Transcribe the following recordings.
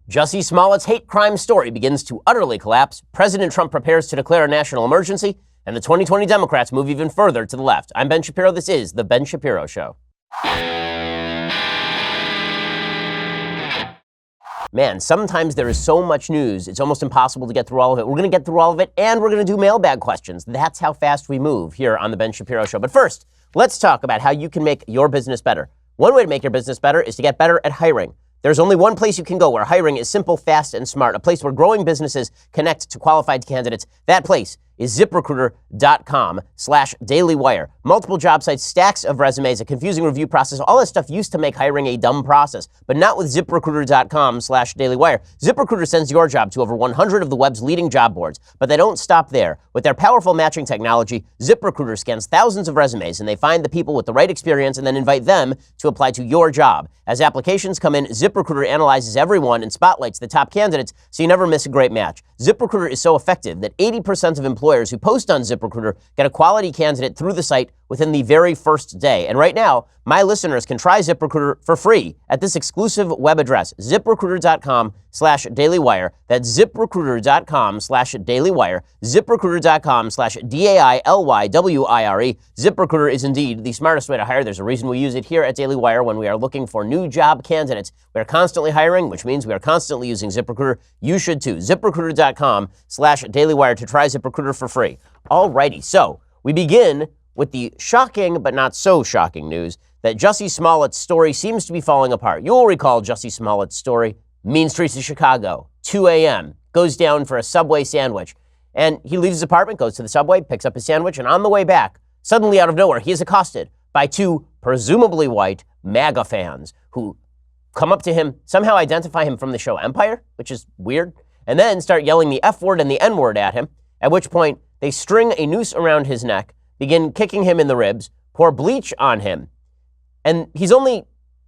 Jussie Smollett's hate crime story begins to utterly collapse. President Trump prepares to declare a national emergency, and the 2020 Democrats move even further to the left. I'm Ben Shapiro. This is The Ben Shapiro Show. Man, sometimes there is so much news, it's almost impossible to get through all of it. We're going to get through all of it, and we're going to do mailbag questions. That's how fast we move here on The Ben Shapiro Show. But first, let's talk about how you can make your business better. One way to make your business better is to get better at hiring. There's only one place you can go where hiring is simple, fast, and smart, a place where growing businesses connect to qualified candidates. That place is ZipRecruiter.com/dailywire. Multiple job sites, stacks of resumes, a confusing review process. All that stuff used to make hiring a dumb process, but not with ZipRecruiter.com/dailywire. ZipRecruiter sends your job to over 100 of the web's leading job boards, but they don't stop there. With their powerful matching technology, ZipRecruiter scans thousands of resumes, and they find the people with the right experience and then invite them to apply to your job. As applications come in, ZipRecruiter analyzes everyone and spotlights the top candidates, so you never miss a great match. ZipRecruiter is so effective that 80% of employers who post on ZipRecruiter get a quality candidate through the site within the very first day. And right now, my listeners can try ZipRecruiter for free at this exclusive web address, ZipRecruiter.com/dailywire. That's ZipRecruiter.com/dailywire. ZipRecruiter.com/DAILYWIRE. ZipRecruiter is indeed the smartest way to hire. There's a reason we use it here at Daily Wire when we are looking for new job candidates. We are constantly hiring, which means we are constantly using ZipRecruiter. You should too. ZipRecruiter.com/dailywire to try ZipRecruiter for free. Alrighty, so we begin with the shocking but not so shocking news that Jussie Smollett's story seems to be falling apart. You'll recall Jussie Smollett's story. Mean streets of Chicago, 2 a.m., goes down for a Subway sandwich. And he leaves his apartment, goes to the Subway, picks up his sandwich, and on the way back, suddenly out of nowhere, he is accosted by two presumably white MAGA fans who come up to him, somehow identify him from the show Empire, which is weird, and then start yelling the F word and the N word at him, at which point they string a noose around his neck, begin kicking him in the ribs, pour bleach on him, and he's only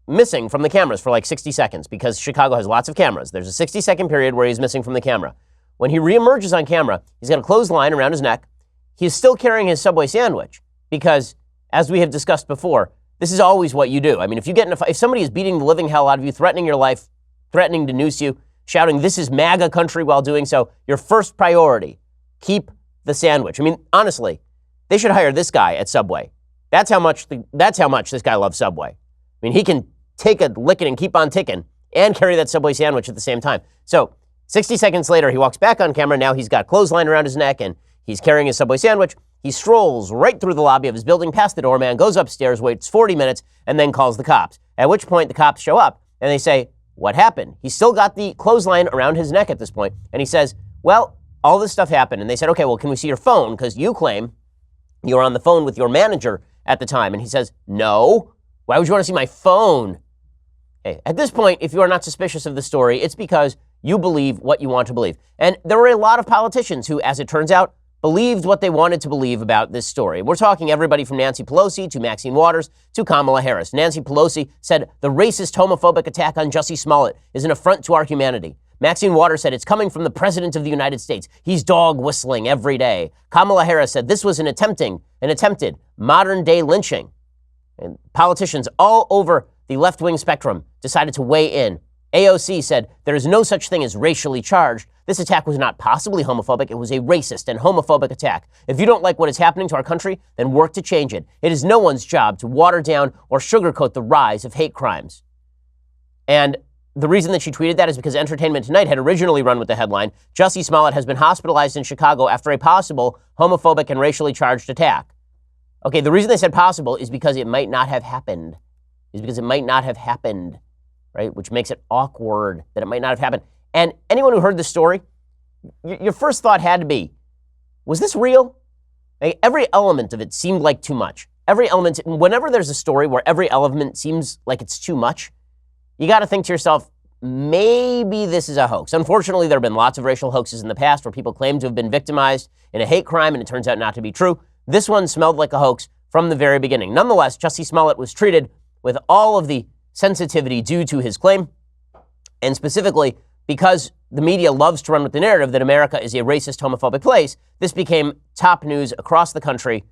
missing from the cameras for like 60 seconds because Chicago has lots of cameras. There's a 60-second period where he's missing from the camera. When he reemerges on camera, he's got a clothesline around his neck. He's still carrying his Subway sandwich because, as we have discussed before, this is always what you do. I mean, if you get in a fight, if somebody is beating the living hell out of you, threatening your life, threatening to noose you, shouting, "This is MAGA country," while doing so, your first priority, keep the sandwich. I mean, honestly, they should hire this guy at Subway. That's how much this guy loves Subway. I mean, he can take a licking and keep on ticking and carry that Subway sandwich at the same time. So 60 seconds later, he walks back on camera. Now he's got clothesline around his neck and he's carrying his Subway sandwich. He strolls right through the lobby of his building, past the doorman, goes upstairs, waits 40 minutes, and then calls the cops. At which point the cops show up and they say, "What happened?" He's still got the clothesline around his neck at this point. And he says, "Well, all this stuff happened." And they said, "Okay, well, can we see your phone? Because you claim you were on the phone with your manager at the time." And he says, "No. Why would you want to see my phone?" Hey, at this point, if you are not suspicious of the story, it's because you believe what you want to believe. And there were a lot of politicians who, as it turns out, believed what they wanted to believe about this story. We're talking everybody from Nancy Pelosi to Maxine Waters to Kamala Harris. Nancy Pelosi said the racist, homophobic attack on Jussie Smollett is an affront to our humanity. Maxine Waters said it's coming from the President of the United States. He's dog whistling every day. Kamala Harris said this was an attempted modern-day lynching. And politicians all over the left-wing spectrum decided to weigh in. AOC said there is no such thing as racially charged. This attack was not possibly homophobic. It was a racist and homophobic attack. If you don't like what is happening to our country, then work to change it. It is no one's job to water down or sugarcoat the rise of hate crimes. And the reason that she tweeted that is because Entertainment Tonight had originally run with the headline, "Jussie Smollett has been hospitalized in Chicago after a possible homophobic and racially charged attack." Okay, the reason they said possible is because it might not have happened. Right? Which makes it awkward that it might not have happened. And anyone who heard the story, your first thought had to be, was this real? Like, every element of it seemed like too much. Every element, whenever there's a story where every element seems like it's too much, you got to think to yourself, maybe this is a hoax. Unfortunately, there have been lots of racial hoaxes in the past where people claim to have been victimized in a hate crime and it turns out not to be true. This one smelled like a hoax from the very beginning. Nonetheless, Jussie Smollett was treated with all of the sensitivity due to his claim, and specifically because the media loves to run with the narrative that America is a racist, homophobic place, this became top news across the country,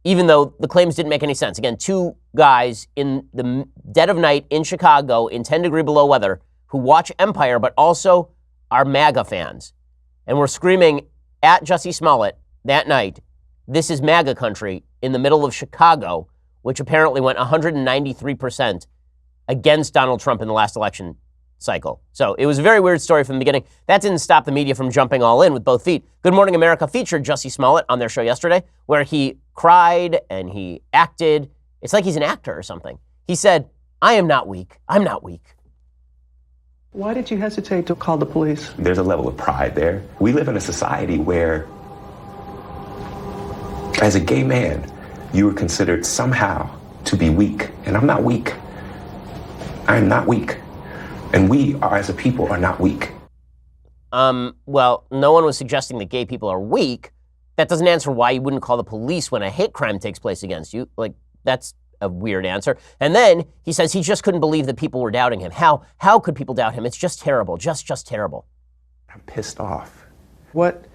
even though the claims didn't make any sense. Again, two guys in the dead of night in Chicago in 10 degree below weather who watch Empire but also are MAGA fans. And were screaming at Jussie Smollett that night, "This is MAGA country," in the middle of Chicago, which apparently went 193% against Donald Trump in the last election cycle. So it was a very weird story from the beginning. That didn't stop the media from jumping all in with both feet. Good Morning America featured Jussie Smollett on their show yesterday, where he cried and he acted. It's like he's an actor or something. He said, "I am not weak. I'm not weak." Why did you hesitate to call the police? There's a level of pride there. We live in a society where, as a gay man, you were considered somehow to be weak. And I'm not weak. I'm not weak. And we are, as a people, are not weak. Well, no one was suggesting that gay people are weak. That doesn't answer why you wouldn't call the police when a hate crime takes place against you. Like, that's a weird answer. And then he says he just couldn't believe that people were doubting him. How could people doubt him? It's just terrible. Just terrible. I'm pissed off. What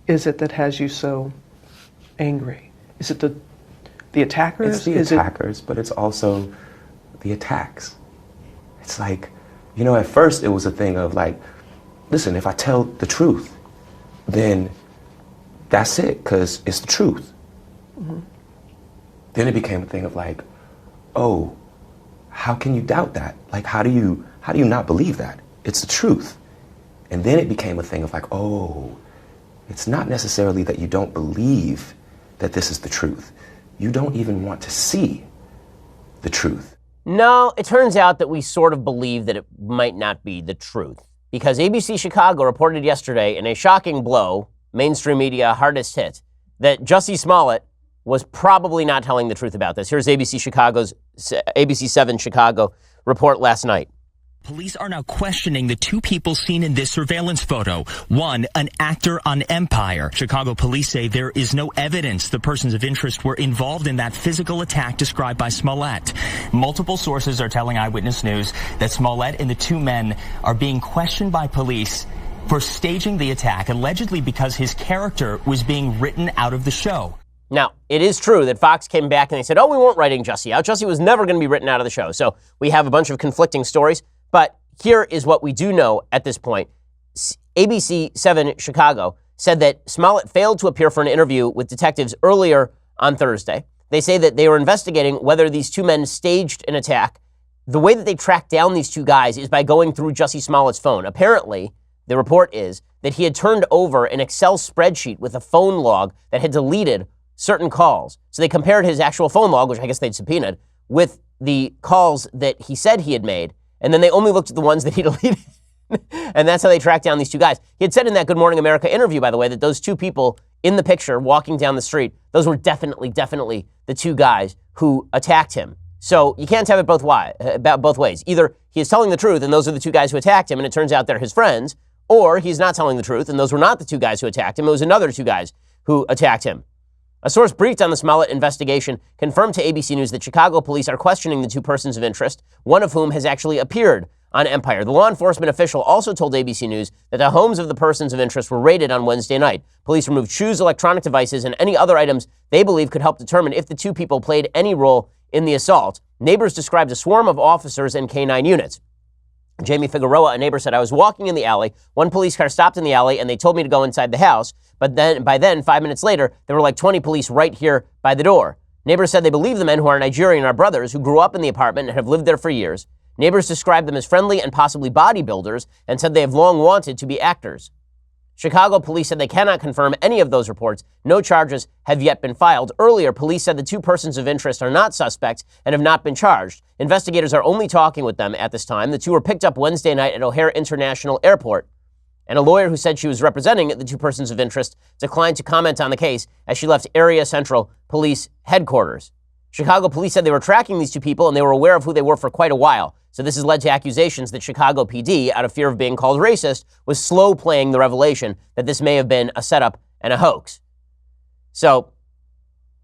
is it that has you so angry? Is it the attackers? It's the attackers, but it's also the attacks. It's like, you know, at first it was a thing of like, listen, if I tell the truth, then that's it, because it's the truth. Mm-hmm. Then it became a thing of like, oh, how can you doubt that? Like, how do you not believe that? It's the truth. And then it became a thing of like, oh, it's not necessarily that you don't believe that this is the truth. You don't even want to see the truth. No, it turns out that we sort of believe that it might not be the truth. Because ABC Chicago reported yesterday in a shocking blow, mainstream media hardest hit, that Jussie Smollett was probably not telling the truth about this. Here's ABC 7 Chicago report last night. Police are now questioning the two people seen in this surveillance photo. One, an actor on Empire. Chicago police say there is no evidence the persons of interest were involved in that physical attack described by Smollett. Multiple sources are telling Eyewitness News that Smollett and the two men are being questioned by police for staging the attack, allegedly because his character was being written out of the show. Now, it is true that Fox came back and they said, oh, we weren't writing Jussie out. Jussie was never going to be written out of the show. So we have a bunch of conflicting stories. But here is what we do know at this point. ABC 7 Chicago said that Smollett failed to appear for an interview with detectives earlier on Thursday. They say that they were investigating whether these two men staged an attack. The way that they tracked down these two guys is by going through Jussie Smollett's phone. Apparently, the report is that he had turned over an Excel spreadsheet with a phone log that had deleted certain calls. So they compared his actual phone log, which I guess they'd subpoenaed, with the calls that he said he had made. And then they only looked at the ones that he deleted. And that's how they tracked down these two guys. He had said in that Good Morning America interview, by the way, that those two people in the picture walking down the street, those were definitely the two guys who attacked him. So you can't have it both ways. Either he is telling the truth and those are the two guys who attacked him and it turns out they're his friends, or he's not telling the truth and those were not the two guys who attacked him. It was another two guys who attacked him. A source briefed on the Smollett investigation confirmed to ABC News that Chicago police are questioning the two persons of interest, one of whom has actually appeared on Empire. The law enforcement official also told ABC News that the homes of the persons of interest were raided on Wednesday night. Police removed shoes, electronic devices, and any other items they believe could help determine if the two people played any role in the assault. Neighbors described a swarm of officers and K-9 units. Jamie Figueroa, a neighbor, said, I was walking in the alley. One police car stopped in the alley and they told me to go inside the house. But then, by then, 5 minutes later, there were like 20 police right here by the door. Neighbors said they believe the men who are Nigerian are brothers who grew up in the apartment and have lived there for years. Neighbors described them as friendly and possibly bodybuilders and said they have long wanted to be actors. Chicago police said they cannot confirm any of those reports. No charges have yet been filed. Earlier, police said the two persons of interest are not suspects and have not been charged. Investigators are only talking with them at this time. The two were picked up Wednesday night at O'Hare International Airport. And a lawyer who said she was representing the two persons of interest declined to comment on the case as she left Area Central Police Headquarters. Chicago police said they were tracking these two people and they were aware of who they were for quite a while. So this has led to accusations that Chicago PD, out of fear of being called racist, was slow playing the revelation that this may have been a setup and a hoax. So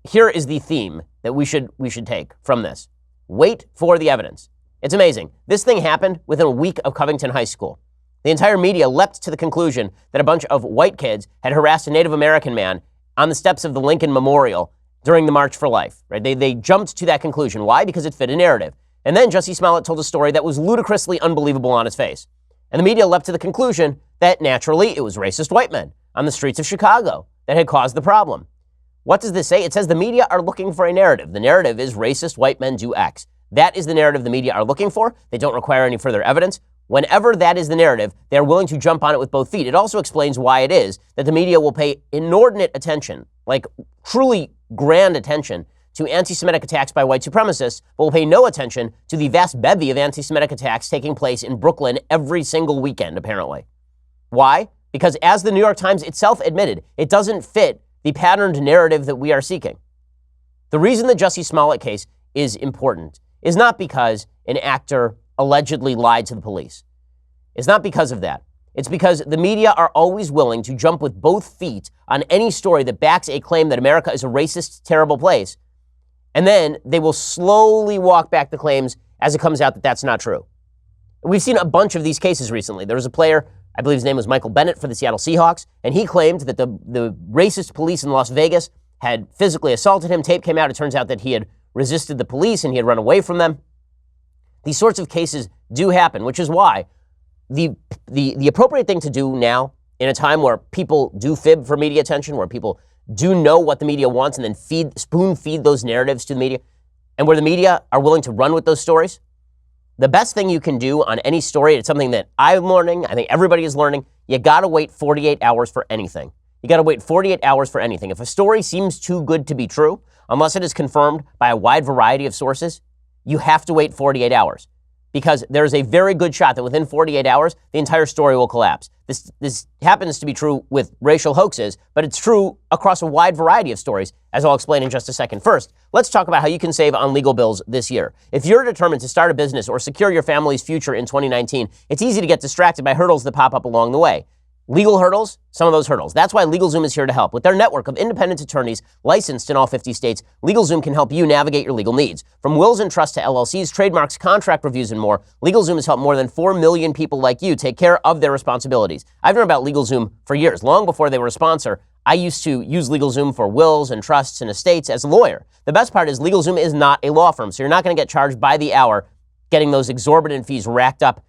here is the theme that we should take from this. Wait for the evidence. It's amazing. This thing happened within a week of Covington High School. The entire media leapt to the conclusion that a bunch of white kids had harassed a Native American man on the steps of the Lincoln Memorial during the March for Life. Right? They jumped to that conclusion. Why? Because it fit a narrative. And then Jussie Smollett told a story that was ludicrously unbelievable on its face. And the media leapt to the conclusion that naturally it was racist white men on the streets of Chicago that had caused the problem. What does this say? It says the media are looking for a narrative. The narrative is racist white men do X. That is the narrative the media are looking for. They don't require any further evidence. Whenever that is the narrative, they're willing to jump on it with both feet. It also explains why it is that the media will pay inordinate attention, like truly grand attention, to anti-Semitic attacks by white supremacists, but will pay no attention to the vast bevy of anti-Semitic attacks taking place in Brooklyn every single weekend, apparently. Why? Because as the New York Times itself admitted, it doesn't fit the patterned narrative that we are seeking. The reason the Jussie Smollett case is important is not because an actor allegedly lied to the police. It's not because of that. It's because the media are always willing to jump with both feet on any story that backs a claim that America is a racist, terrible place, and then they will slowly walk back the claims as it comes out that that's not true. We've seen a bunch of these cases recently. There was a player, I believe his name was Michael Bennett for the Seattle Seahawks, and he claimed that the racist police in Las Vegas had physically assaulted him. Tape came out. It turns out that he had resisted the police and he had run away from them. These sorts of cases do happen, which is why the appropriate thing to do now, in a time where people do fib for media attention, where people do know what the media wants and then spoon feed those narratives to the media, and where the media are willing to run with those stories, the best thing you can do on any story, it's something that I'm learning, I think everybody is learning, you gotta wait 48 hours for anything. You gotta wait 48 hours for anything. If a story seems too good to be true, unless it is confirmed by a wide variety of sources, you have to wait 48 hours. Because there's a very good shot that within 48 hours, the entire story will collapse. This happens to be true with racial hoaxes, but it's true across a wide variety of stories, as I'll explain in just a second. First, let's talk about how you can save on legal bills this year. If you're determined to start a business or secure your family's future in 2019, it's easy to get distracted by hurdles that pop up along the way. Legal hurdles, some of those hurdles. That's why LegalZoom is here to help. With their network of independent attorneys licensed in all 50 states, LegalZoom can help you navigate your legal needs. From wills and trusts to LLCs, trademarks, contract reviews, and more, LegalZoom has helped more than 4 million people like you take care of their responsibilities. I've known about LegalZoom for years. Long before they were a sponsor, I used to use LegalZoom for wills and trusts and estates as a lawyer. The best part is LegalZoom is not a law firm, so you're not going to get charged by the hour getting those exorbitant fees racked up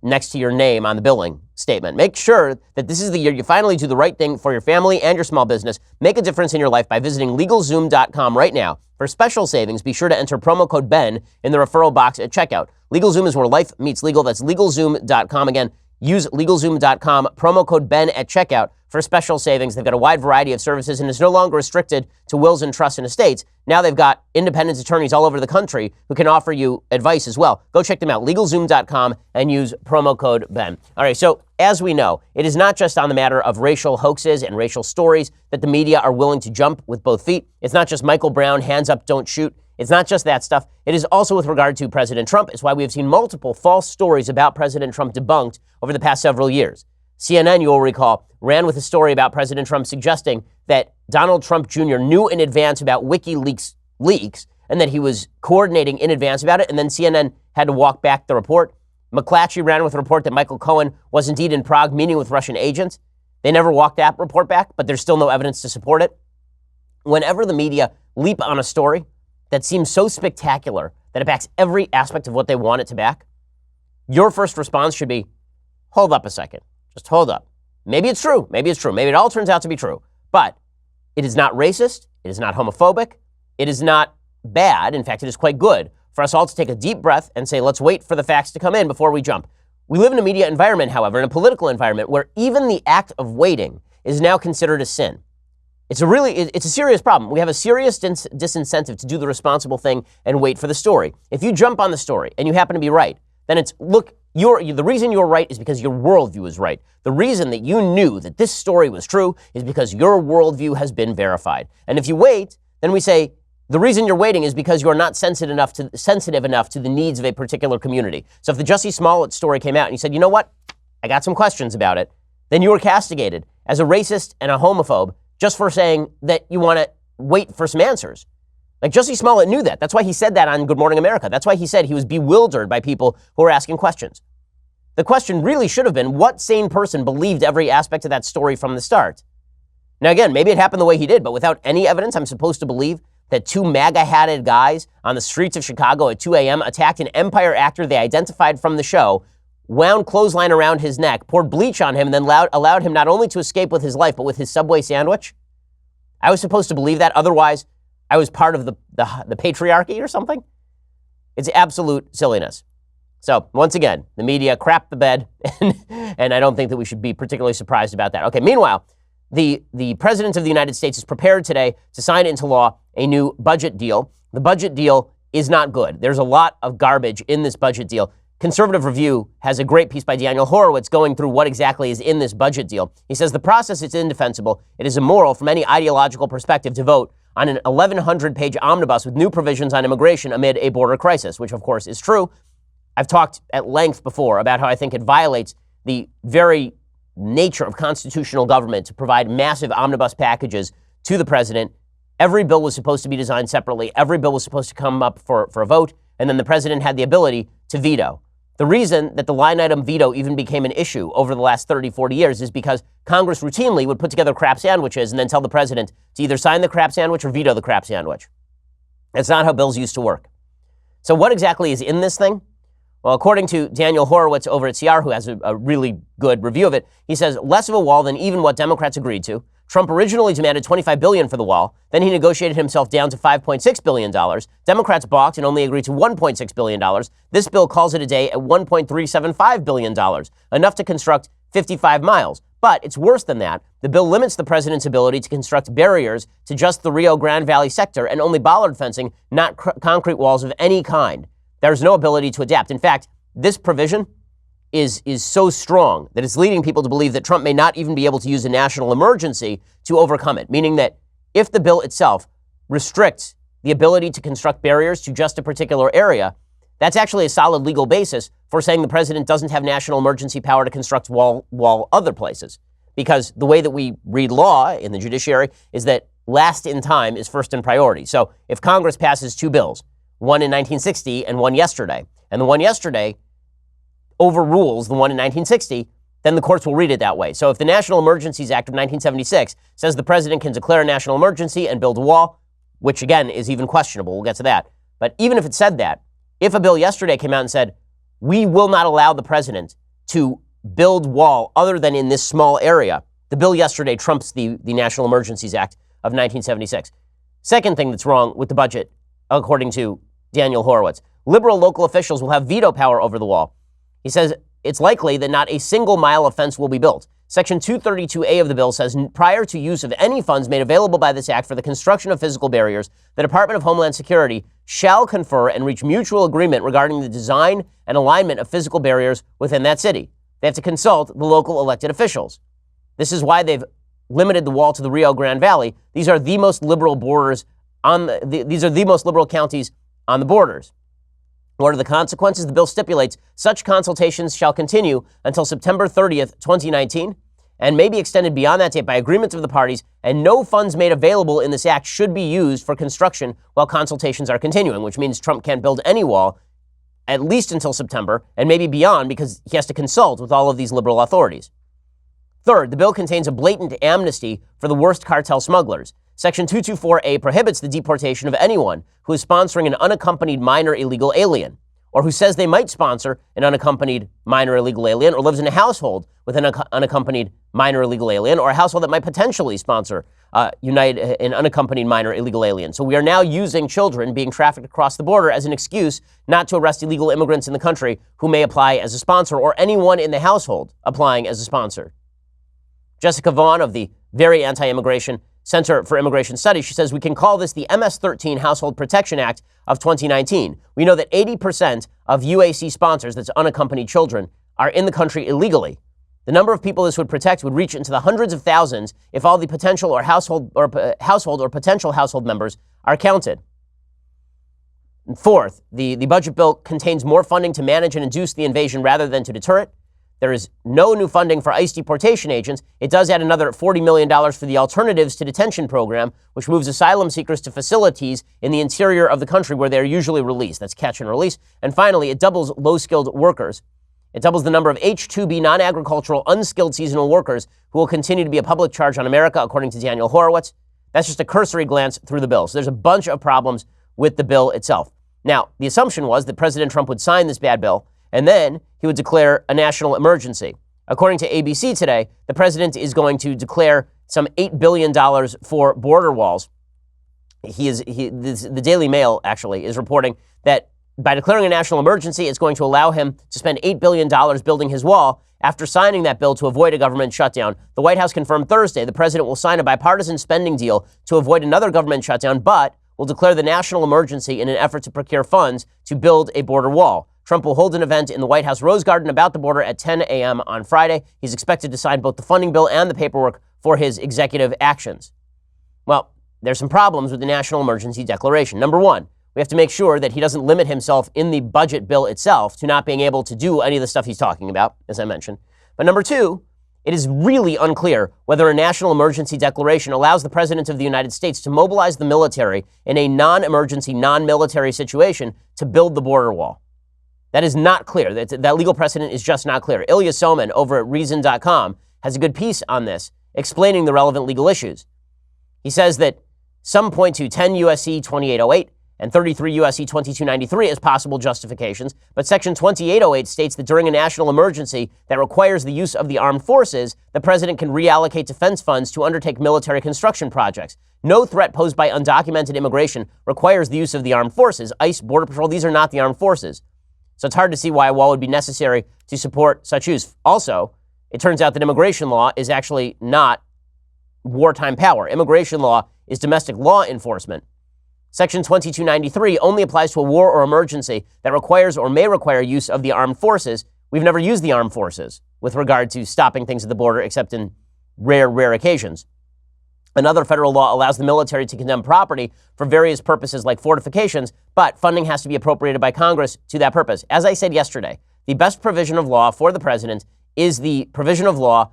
next to your name on the billing statement. Make sure that this is the year you finally do the right thing for your family and your small business. Make a difference in your life by visiting LegalZoom.com right now. For special savings, be sure to enter promo code BEN in the referral box at checkout. LegalZoom is where life meets legal. That's LegalZoom.com. Again, use LegalZoom.com, promo code BEN at checkout for special savings. They've got a wide variety of services, and it's no longer restricted to wills and trusts and estates. Now they've got independent attorneys all over the country who can offer you advice as well. Go check them out, LegalZoom.com, and use promo code BEN. All right, so as we know, it is not just on the matter of racial hoaxes and racial stories that the media are willing to jump with both feet. It's not just Michael Brown, hands up, don't shoot. It's not just that stuff. It is also with regard to President Trump. It's why we have seen multiple false stories about President Trump debunked over the past several years. CNN, you will recall, ran with a story about President Trump suggesting that Donald Trump Jr. knew in advance about WikiLeaks leaks and that he was coordinating in advance about it, and then CNN had to walk back the report. McClatchy ran with a report that Michael Cohen was indeed in Prague meeting with Russian agents. They never walked that report back, but there's still no evidence to support it. Whenever the media leap on a story that seems so spectacular that it backs every aspect of what they want it to back, your first response should be, hold up a second. Just hold up. Maybe it's true. Maybe it's true. Maybe it all turns out to be true. But it is not racist. It is not homophobic. It is not bad. In fact, it is quite good for us all to take a deep breath and say, let's wait for the facts to come in before we jump. We live in a media environment, however, in a political environment where even the act of waiting is now considered a sin. It's a serious problem. We have a serious disincentive to do the responsible thing and wait for the story. If you jump on the story and you happen to be right, then it's, look, the reason you're right is because your worldview is right. The reason that you knew that this story was true is because your worldview has been verified. And if you wait, then we say, the reason you're waiting is because you're not sensitive enough to the needs of a particular community. So if the Jussie Smollett story came out and you said, you know what, I got some questions about it, then you were castigated as a racist and a homophobe just for saying that you want to wait for some answers. Like Jussie Smollett knew that. That's why he said that on Good Morning America. That's why he said he was bewildered by people who were asking questions. The question really should have been, what sane person believed every aspect of that story from the start? Now again, maybe it happened the way he did, but without any evidence, I'm supposed to believe that two MAGA-hatted guys on the streets of Chicago at 2 a.m. attacked an Empire actor they identified from the show, wound clothesline around his neck, poured bleach on him, and then allowed him not only to escape with his life, but with his Subway sandwich? I was supposed to believe that. Otherwise, I was part of the patriarchy or something. It's absolute silliness. So, once again, the media crapped the bed, and I don't think that we should be particularly surprised about that. Okay, meanwhile, the President of the United States is prepared today to sign into law a new budget deal. The budget deal is not good. There's a lot of garbage in this budget deal. Conservative Review has a great piece by Daniel Horowitz going through what exactly is in this budget deal. He says the process is indefensible. It is immoral from any ideological perspective to vote on an 1,100-page omnibus with new provisions on immigration amid a border crisis, which of course is true. I've talked at length before about how I think it violates the very nature of constitutional government to provide massive omnibus packages to the president. Every bill was supposed to be designed separately. Every bill was supposed to come up for a vote, and then the president had the ability to veto. The reason that the line item veto even became an issue over the last 30, 40 years is because Congress routinely would put together crap sandwiches and then tell the president to either sign the crap sandwich or veto the crap sandwich. That's not how bills used to work. So what exactly is in this thing? Well, according to Daniel Horowitz over at CR, who has a really good review of it, he says less of a wall than even what Democrats agreed to. Trump originally demanded $25 billion for the wall. Then he negotiated himself down to $5.6 billion. Democrats balked and only agreed to $1.6 billion. This bill calls it a day at $1.375 billion, enough to construct 55 miles. But it's worse than that. The bill limits the president's ability to construct barriers to just the Rio Grande Valley sector and only bollard fencing, not concrete walls of any kind. There's no ability to adapt. In fact, this provision is so strong that it's leading people to believe that Trump may not even be able to use a national emergency to overcome it, meaning that if the bill itself restricts the ability to construct barriers to just a particular area, that's actually a solid legal basis for saying the president doesn't have national emergency power to construct wall other places. Because the way that we read law in the judiciary is that last in time is first in priority. So if Congress passes two bills, one in 1960 and one yesterday, and the one yesterday overrules the one in 1960, then the courts will read it that way. So if the National Emergencies Act of 1976 says the president can declare a national emergency and build a wall, which again is even questionable, we'll get to that. But even if it said that, if a bill yesterday came out and said, we will not allow the president to build wall other than in this small area, the bill yesterday trumps the National Emergencies Act of 1976. Second thing that's wrong with the budget, according to Daniel Horowitz, liberal local officials will have veto power over the wall. He says it's likely that not a single mile of fence will be built. Section 232A of the bill says prior to use of any funds made available by this act for the construction of physical barriers, the Department of Homeland Security shall confer and reach mutual agreement regarding the design and alignment of physical barriers within that city. They have to consult the local elected officials. This is why they've limited the wall to the Rio Grande Valley. These are the most liberal borders these are the most liberal counties on the borders. What are the consequences? The bill stipulates such consultations shall continue until September 30th, 2019, and may be extended beyond that date by agreement of the parties, and no funds made available in this act should be used for construction while consultations are continuing, which means Trump can't build any wall at least until September, and maybe beyond because he has to consult with all of these liberal authorities. Third, the bill contains a blatant amnesty for the worst cartel smugglers. Section 224A prohibits the deportation of anyone who is sponsoring an unaccompanied minor illegal alien, or who says they might sponsor an unaccompanied minor illegal alien, or lives in a household with an unaccompanied minor illegal alien, or a household that might potentially sponsor an unaccompanied minor illegal alien. So we are now using children being trafficked across the border as an excuse not to arrest illegal immigrants in the country who may apply as a sponsor, or anyone in the household applying as a sponsor. Jessica Vaughn of the very anti-immigration Center for Immigration Studies, she says we can call this the MS-13 Household Protection Act of 2019. We know that 80% of UAC sponsors, that's unaccompanied children, are in the country illegally. The number of people this would protect would reach into the hundreds of thousands if all the potential or household or potential household members are counted. And fourth, the budget bill contains more funding to manage and induce the invasion rather than to deter it. There is no new funding for ICE deportation agents. It does add another $40 million for the Alternatives to Detention program, which moves asylum seekers to facilities in the interior of the country where they are usually released. That's catch and release. And finally, it doubles low-skilled workers. It doubles the number of H-2B non-agricultural unskilled seasonal workers who will continue to be a public charge on America, according to Daniel Horowitz. That's just a cursory glance through the bill. So there's a bunch of problems with the bill itself. Now, the assumption was that President Trump would sign this bad bill, and then he would declare a national emergency. According to ABC today, the president is going to declare some $8 billion for border walls. The Daily Mail, actually, is reporting that by declaring a national emergency, it's going to allow him to spend $8 billion building his wall. After signing that bill to avoid a government shutdown, the White House confirmed Thursday the president will sign a bipartisan spending deal to avoid another government shutdown, but will declare the national emergency in an effort to procure funds to build a border wall. Trump will hold an event in the White House Rose Garden about the border at 10 a.m. on Friday. He's expected to sign both the funding bill and the paperwork for his executive actions. Well, there's some problems with the national emergency declaration. Number one, we have to make sure that he doesn't limit himself in the budget bill itself to not being able to do any of the stuff he's talking about, as I mentioned. But number two, it is really unclear whether a national emergency declaration allows the President of the United States to mobilize the military in a non-emergency, non-military situation to build the border wall. That is not clear. That legal precedent is just not clear. Ilya Soman over at Reason.com has a good piece on this, explaining the relevant legal issues. He says that some point to 10 U.S.C. 2808 and 33 U.S.C. 2293 as possible justifications, but Section 2808 states that during a national emergency that requires the use of the armed forces, the president can reallocate defense funds to undertake military construction projects. No threat posed by undocumented immigration requires the use of the armed forces. ICE, Border Patrol, these are not the armed forces. So it's hard to see why a wall would be necessary to support such use. Also, it turns out that immigration law is actually not wartime power. Immigration law is domestic law enforcement. Section 2293 only applies to a war or emergency that requires or may require use of the armed forces. We've never used the armed forces with regard to stopping things at the border, except in rare occasions. Another federal law allows the military to condemn property for various purposes like fortifications, but funding has to be appropriated by Congress to that purpose. As I said yesterday, the best provision of law for the president is the provision of law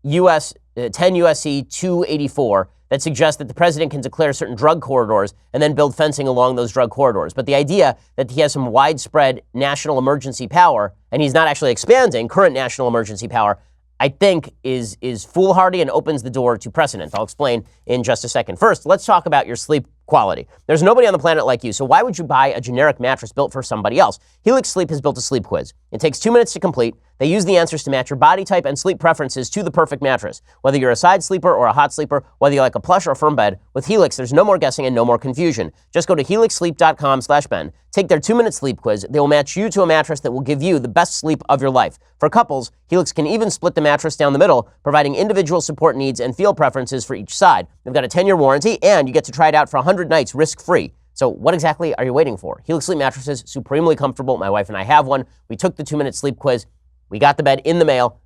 10 U.S.C. 284 that suggests that the president can declare certain drug corridors and then build fencing along those drug corridors. But the idea that he has some widespread national emergency power, and he's not actually expanding current national emergency power, I think is foolhardy and opens the door to precedent. I'll explain in just a second. First, let's talk about your sleep quality. There's nobody on the planet like you, so why would you buy a generic mattress built for somebody else? Helix Sleep has built a sleep quiz. It takes 2 minutes to complete. They use the answers to match your body type and sleep preferences to the perfect mattress. Whether you're a side sleeper or a hot sleeper, whether you like a plush or firm bed, with Helix, there's no more guessing and no more confusion. Just go to helixsleep.com/Ben. Take their 2-minute sleep quiz. They will match you to a mattress that will give you the best sleep of your life. For couples, Helix can even split the mattress down the middle, providing individual support needs and feel preferences for each side. They've got a 10-year warranty, and you get to try it out for 100 nights risk-free. So what exactly are you waiting for? Helix Sleep mattresses, supremely comfortable. My wife and I have one. We took the 2-minute sleep quiz. We got the bed in the mail.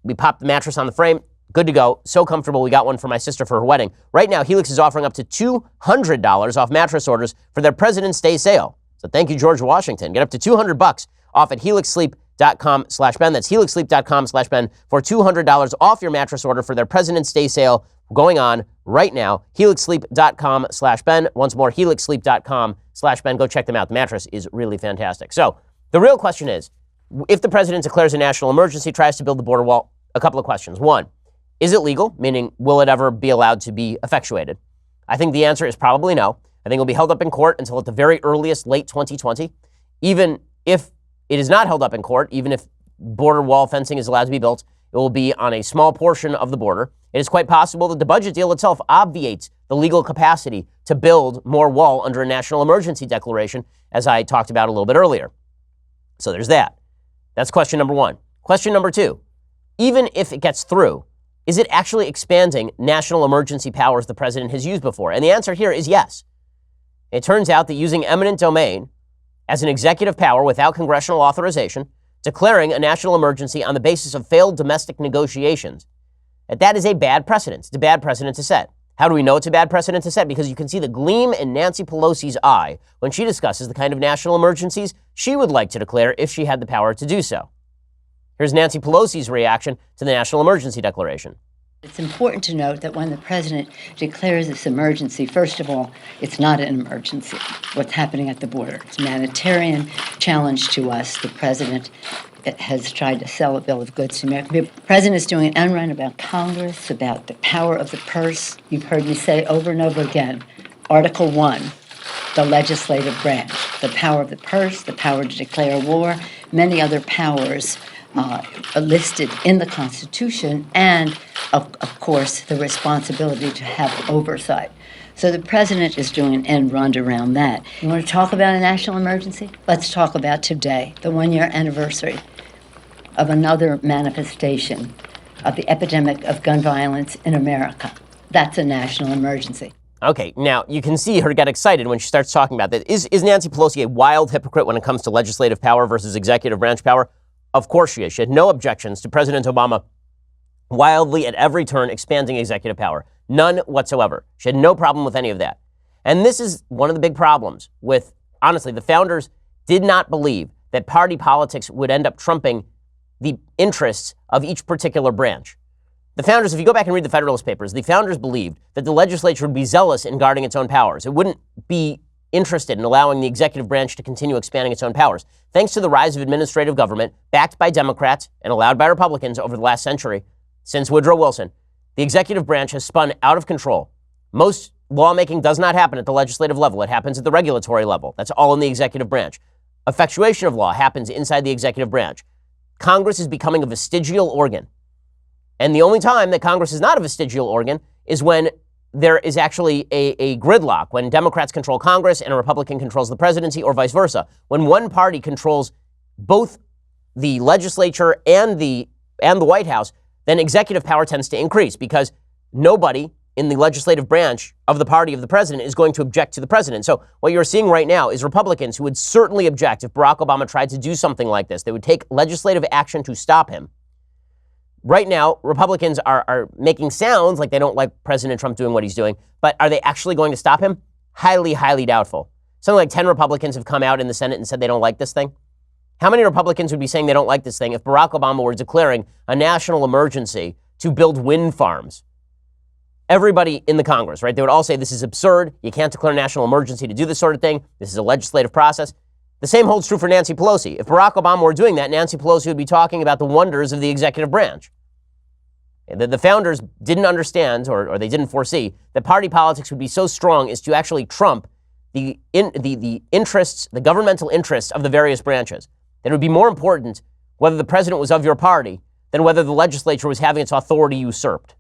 We popped the mattress on the frame. Good to go. So comfortable. We got one for my sister for her wedding. Right now, Helix is offering up to $200 off mattress orders for their President's Day sale. So thank you, George Washington. Get up to $200 off at helixsleep.com/Ben. That's helixsleep.com/Ben for $200 off your mattress order for their President's Day sale going on right now. helixsleep.com/Ben. Once more, helixsleep.com/Ben. Go check them out. The mattress is really fantastic. So the real question is, if the president declares a national emergency, tries to build the border wall, a couple of questions. One, is it legal? Meaning, will it ever be allowed to be effectuated? I think the answer is probably no. I think it will be held up in court until at the very earliest late 2020. Even if it is not held up in court, even if border wall fencing is allowed to be built, it will be on a small portion of the border. It is quite possible that the budget deal itself obviates the legal capacity to build more wall under a national emergency declaration, as I talked about a little bit earlier. So there's that. That's question number one. Question number two, even if it gets through, is it actually expanding national emergency powers the president has used before? And the answer here is yes. It turns out that using eminent domain as an executive power without congressional authorization, declaring a national emergency on the basis of failed domestic negotiations, that is a bad precedent. It's a bad precedent to set. How do we know it's a bad precedent to set? Because you can see the gleam in Nancy Pelosi's eye when she discusses the kind of national emergencies she would like to declare if she had the power to do so. Here's Nancy Pelosi's reaction to the national emergency declaration. It's important to note that when the president declares this emergency, first of all, it's not an emergency. What's happening at the border? It's a humanitarian challenge to us. The president has tried to sell a bill of goods to America. The president is doing an end run about Congress, about the power of the purse. You've heard me say over and over again, Article 1, the legislative branch, the power of the purse, the power to declare war, many other powers listed in the Constitution, and, of course, the responsibility to have oversight. So the president is doing an end run around that. You want to talk about a national emergency? Let's talk about today, the one-year anniversary of another manifestation of the epidemic of gun violence in America. That's a national emergency. Okay, now you can see her get excited when she starts talking about that. Is Nancy Pelosi a wild hypocrite when it comes to legislative power versus executive branch power? Of course she is. She had no objections to President Obama wildly at every turn expanding executive power. None whatsoever. She had no problem with any of that. And this is one of the big problems with, honestly, the founders did not believe that party politics would end up trumping the interests of each particular branch. The founders, if you go back and read the Federalist Papers, the founders believed that the legislature would be zealous in guarding its own powers. It wouldn't be interested in allowing the executive branch to continue expanding its own powers. Thanks to the rise of administrative government, backed by Democrats and allowed by Republicans over the last century, since Woodrow Wilson, the executive branch has spun out of control. Most lawmaking does not happen at the legislative level. It happens at the regulatory level. That's all in the executive branch. Effectuation of law happens inside the executive branch. Congress is becoming a vestigial organ. And the only time that Congress is not a vestigial organ is when there is actually a gridlock, when Democrats control Congress and a Republican controls the presidency, or vice versa. When one party controls both the legislature and the White House, then executive power tends to increase because nobody in the legislative branch of the party of the president is going to object to the president. So what you're seeing right now is Republicans who would certainly object if Barack Obama tried to do something like this. They would take legislative action to stop him. Right now, Republicans are making sounds like they don't like President Trump doing what he's doing, but are they actually going to stop him? Highly, highly doubtful. Something like 10 Republicans have come out in the Senate and said they don't like this thing. How many Republicans would be saying they don't like this thing if Barack Obama were declaring a national emergency to build wind farms? Everybody in the Congress, right? They would all say this is absurd. You can't declare a national emergency to do this sort of thing. This is a legislative process. The same holds true for Nancy Pelosi. If Barack Obama were doing that, Nancy Pelosi would be talking about the wonders of the executive branch. The founders didn't understand, or they didn't foresee, that party politics would be so strong as to actually trump the interests, the governmental interests of the various branches. That it would be more important whether the president was of your party than whether the legislature was having its authority usurped.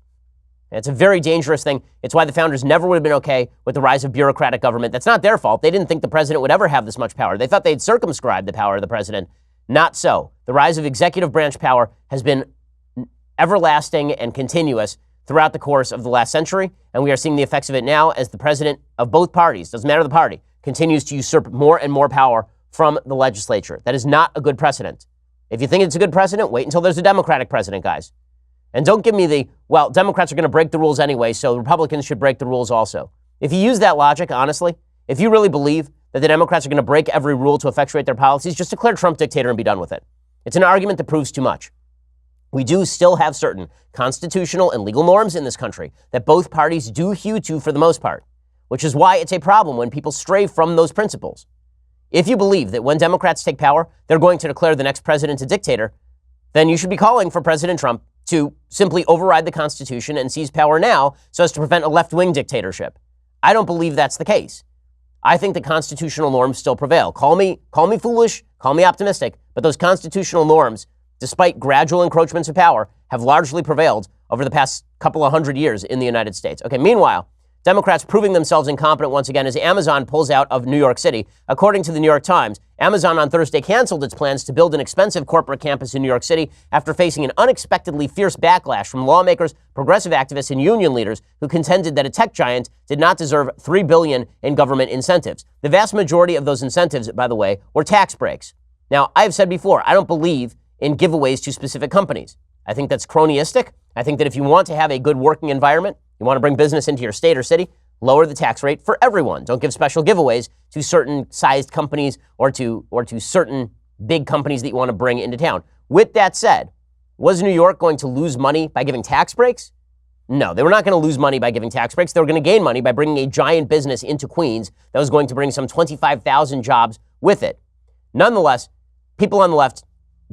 And it's a very dangerous thing. It's why the founders never would have been okay with the rise of bureaucratic government. That's not their fault. They didn't think the president would ever have this much power. They thought they'd circumscribed the power of the president. Not so. The rise of executive branch power has been everlasting and continuous throughout the course of the last century, and we are seeing the effects of it now as the president of both parties, doesn't matter the party, continues to usurp more and more power from the legislature. That is not a good precedent. If you think it's a good precedent, wait until there's a Democratic president, guys. And don't give me well, Democrats are going to break the rules anyway, so Republicans should break the rules also. If you use that logic, honestly, if you really believe that the Democrats are going to break every rule to effectuate their policies, just declare Trump dictator and be done with it. It's an argument that proves too much. We do still have certain constitutional and legal norms in this country that both parties do hew to for the most part, which is why it's a problem when people stray from those principles. If you believe that when Democrats take power, they're going to declare the next president a dictator, then you should be calling for President Trump to simply override the Constitution and seize power now so as to prevent a left-wing dictatorship. I don't believe that's the case. I think the constitutional norms still prevail. Call me foolish, call me optimistic, but those constitutional norms, despite gradual encroachments of power, have largely prevailed over the past couple of hundred years in the United States. Okay, meanwhile, Democrats proving themselves incompetent once again as Amazon pulls out of New York City. According to the New York Times, Amazon on Thursday canceled its plans to build an expensive corporate campus in New York City after facing an unexpectedly fierce backlash from lawmakers, progressive activists, and union leaders who contended that a tech giant did not deserve $3 billion in government incentives. The vast majority of those incentives, by the way, were tax breaks. Now, I've said before, I don't believe in giveaways to specific companies. I think that's cronyistic. I think that if you want to have a good working environment, you want to bring business into your state or city, lower the tax rate for everyone. Don't give special giveaways to certain sized companies or to certain big companies that you want to bring into town. With that said, was New York going to lose money by giving tax breaks? No, they were not going to lose money by giving tax breaks. They were going to gain money by bringing a giant business into Queens that was going to bring some 25,000 jobs with it. Nonetheless, people on the left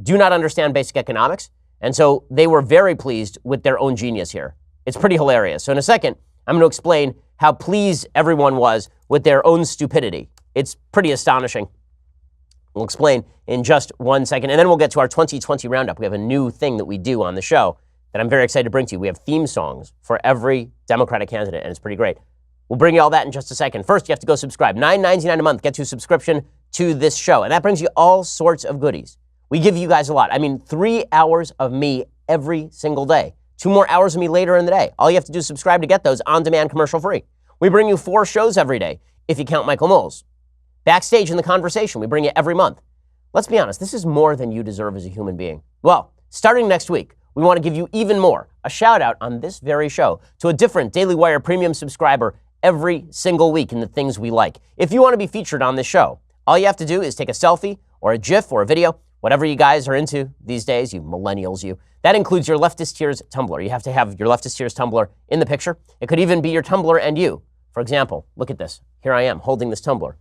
do not understand basic economics, and so they were very pleased with their own genius here. It's pretty hilarious. So in a second, I'm going to explain how pleased everyone was with their own stupidity. It's pretty astonishing. We'll explain in just 1 second, and then we'll get to our 2020 roundup. We have a new thing that we do on the show that I'm very excited to bring to you. We have theme songs for every Democratic candidate, and it's pretty great. We'll bring you all that in just a second. First, you have to go subscribe. $9.99 a month gets you a subscription to this show, and that brings you all sorts of goodies. We give you guys a lot. I mean, 3 hours of me every single day. 2 more hours of me later in the day. All you have to do is subscribe to get those on demand, commercial free. We bring you 4 shows every day, if you count Michael Knowles. Backstage in the Conversation, we bring you every month. Let's be honest, this is more than you deserve as a human being. Well, starting next week, we want to give you even more. A shout out on this very show to a different Daily Wire premium subscriber every single week in the things we like. If you want to be featured on this show, all you have to do is take a selfie or a GIF or a video, whatever you guys are into these days, you millennials, you. That includes your Leftist Tears Tumblr. You have to have your Leftist Tears Tumblr in the picture. It could even be your Tumblr and you. For example, look at this. Here I am holding this Tumblr.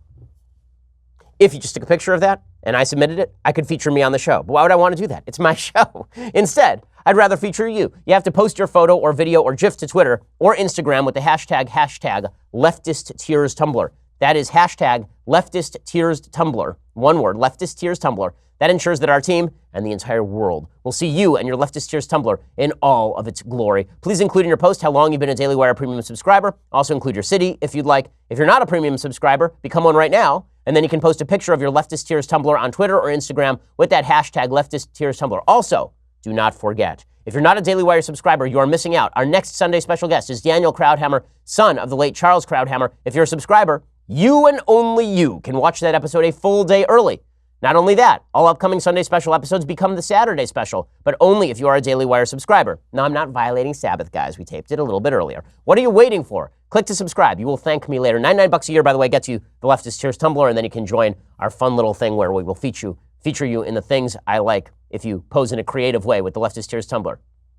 If you just took a picture of that and I submitted it, I could feature me on the show. But why would I want to do that? It's my show. Instead, I'd rather feature you. You have to post your photo or video or GIF to Twitter or Instagram with the hashtag Leftist Tears Tumblr. That is hashtag Leftist Tears Tumblr. One word, Leftist Tears Tumblr. That ensures that our team and the entire world will see you and your Leftist Tears Tumblr in all of its glory. Please include in your post how long you've been a Daily Wire premium subscriber. Also include your city if you'd like. If you're not a premium subscriber, become one right now. And then you can post a picture of your Leftist Tears Tumblr on Twitter or Instagram with that hashtag Leftist Tears Tumblr. Also, do not forget, if you're not a Daily Wire subscriber, you are missing out. Our next Sunday special guest is Daniel Krauthammer, son of the late Charles Krauthammer. If you're a subscriber, you and only you can watch that episode a full day early. Not only that, all upcoming Sunday special episodes become the Saturday special, but only if you are a Daily Wire subscriber. Now, I'm not violating Sabbath, guys. We taped it a little bit earlier. What are you waiting for? Click to subscribe. You will thank me later. $99 a year, by the way, gets you the Leftist Tears Tumblr, and then you can join our fun little thing where we will feature you in the things I like if you pose in a creative way with the Leftist Tears Tumblr.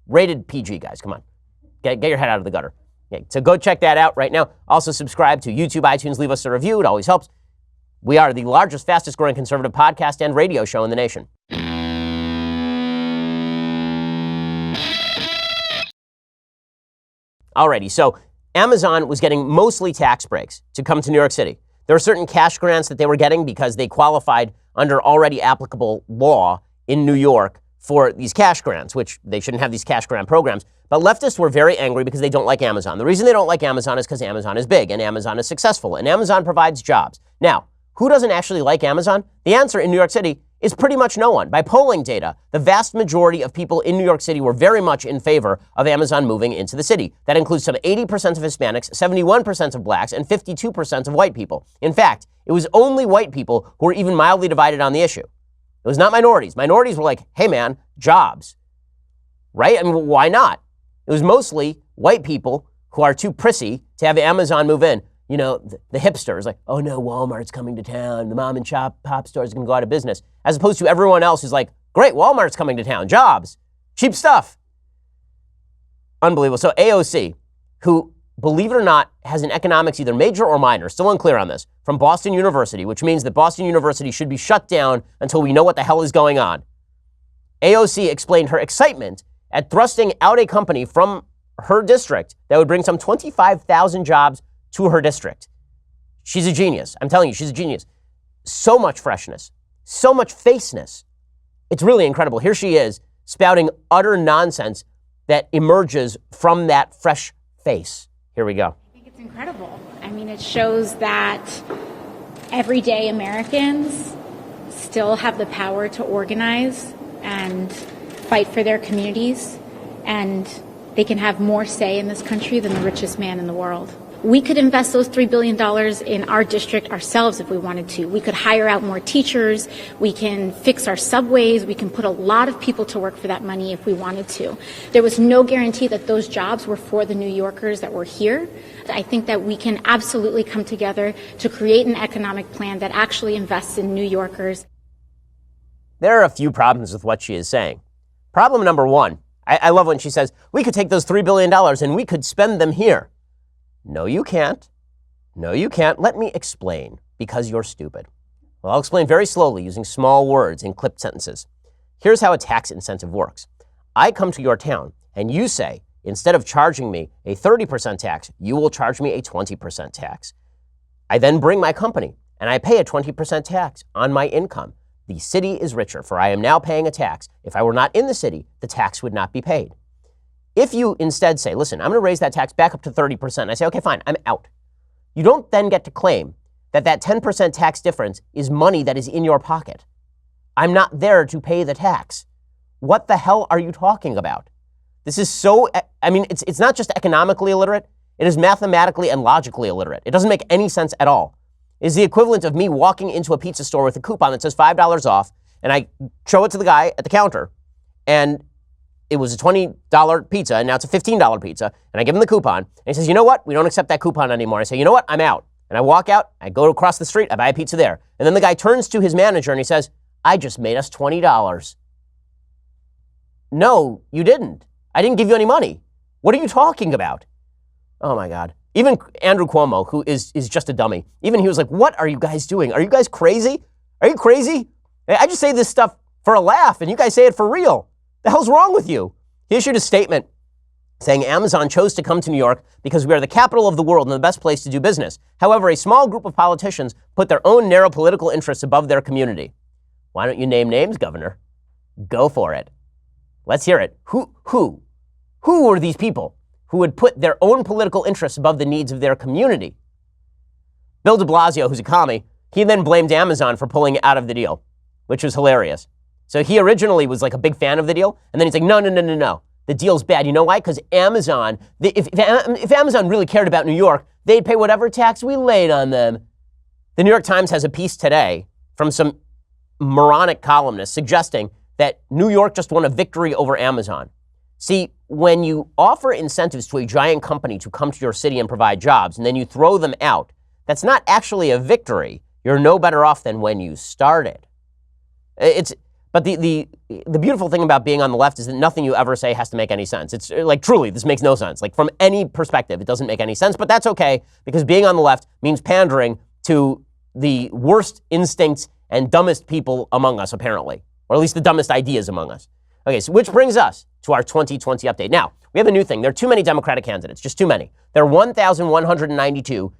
Rated PG, guys. Come on. Get your head out of the gutter. Okay, so go check that out right now. Also subscribe to YouTube, iTunes. Leave us a review. It always helps. We are the largest, fastest growing conservative podcast and radio show in the nation. Alrighty, so Amazon was getting mostly tax breaks to come to New York City. There were certain cash grants that they were getting because they qualified under already applicable law in New York for these cash grants, which they shouldn't have these cash grant programs. But leftists were very angry because they don't like Amazon. The reason they don't like Amazon is because Amazon is big and Amazon is successful and Amazon provides jobs. Now, who doesn't actually like Amazon? The answer in New York City is pretty much no one. By polling data, the vast majority of people in New York City were very much in favor of Amazon moving into the city. That includes some 80% of Hispanics, 71% of blacks, and 52% of white people. In fact, it was only white people who were even mildly divided on the issue. It was not minorities. Minorities were like, hey man, jobs. Right? I mean, why not? It was mostly white people who are too prissy to have Amazon move in. You know, the hipsters, like, oh no, Walmart's coming to town. The mom and pop stores are going to go out of business. As opposed to everyone else who's like, great, Walmart's coming to town. Jobs. Cheap stuff. Unbelievable. So AOC, who, believe it or not, has an economics either major or minor, still unclear on this, from Boston University, which means that Boston University should be shut down until we know what the hell is going on. AOC explained her excitement at thrusting out a company from her district that would bring some 25,000 jobs to her district. She's a genius. I'm telling you, she's a genius. So much freshness, so much faceness. It's really incredible. Here she is spouting utter nonsense that emerges from that fresh face. Here we go. I think it's incredible. I mean, it shows that everyday Americans still have the power to organize and fight for their communities, and they can have more say in this country than the richest man in the world. We could invest those $3 billion in our district ourselves if we wanted to. We could hire out more teachers. We can fix our subways. We can put a lot of people to work for that money if we wanted to. There was no guarantee that those jobs were for the New Yorkers that were here. I think that we can absolutely come together to create an economic plan that actually invests in New Yorkers. There are a few problems with what she is saying. Problem number one, I love when she says, we could take those $3 billion and we could spend them here. No, you can't. No, you can't. Let me explain, because you're stupid. Well, I'll explain very slowly using small words in clipped sentences. Here's how a tax incentive works. I come to your town and you say, instead of charging me a 30% tax, you will charge me a 20% tax. I then bring my company and I pay a 20% tax on my income. The city is richer, for I am now paying a tax. If I were not in the city, the tax would not be paid. If you instead say, listen, I'm going to raise that tax back up to 30%, and I say, okay, fine, I'm out. You don't then get to claim that that 10% tax difference is money that is in your pocket. I'm not there to pay the tax. What the hell are you talking about? This is so, it's not just economically illiterate, it is mathematically and logically illiterate. It doesn't make any sense at all. It is the equivalent of me walking into a pizza store with a coupon that says $5 off, and I show it to the guy at the counter, and it was a $20 pizza, and now it's a $15 pizza, and I give him the coupon, and he says, you know what? We don't accept that coupon anymore. I say, you know what? I'm out. And I walk out, I go across the street, I buy a pizza there. And then the guy turns to his manager and he says, I just made us $20. No, you didn't. I didn't give you any money. What are you talking about? Oh my God. Even Andrew Cuomo, who is just a dummy, even he was like, what are you guys doing? Are you guys crazy? Are you crazy? I just say this stuff for a laugh and you guys say it for real. The hell's wrong with you? He issued a statement saying Amazon chose to come to New York because we are the capital of the world and the best place to do business. However, a small group of politicians put their own narrow political interests above their community. Why don't you name names, Governor? Go for it. Let's hear it. Who were these people who would put their own political interests above the needs of their community? Bill de Blasio, who's a commie, he then blamed Amazon for pulling out of the deal, which was hilarious. So he originally was like a big fan of the deal, and then he's like, no. The deal's bad. You know why? Because Amazon, if Amazon really cared about New York, they'd pay whatever tax we laid on them. The New York Times has a piece today from some moronic columnist suggesting that New York just won a victory over Amazon. See, when you offer incentives to a giant company to come to your city and provide jobs, and then you throw them out, that's not actually a victory. You're no better off than when you started. But the beautiful thing about being on the left is that nothing you ever say has to make any sense. It's like, truly, this makes no sense. Like, from any perspective, it doesn't make any sense, but that's okay, because being on the left means pandering to the worst instincts and dumbest people among us, apparently, or at least the dumbest ideas among us. Okay, so which brings us to our 2020 update. Now, we have a new thing. There are too many Democratic candidates, just too many. There are 1,192,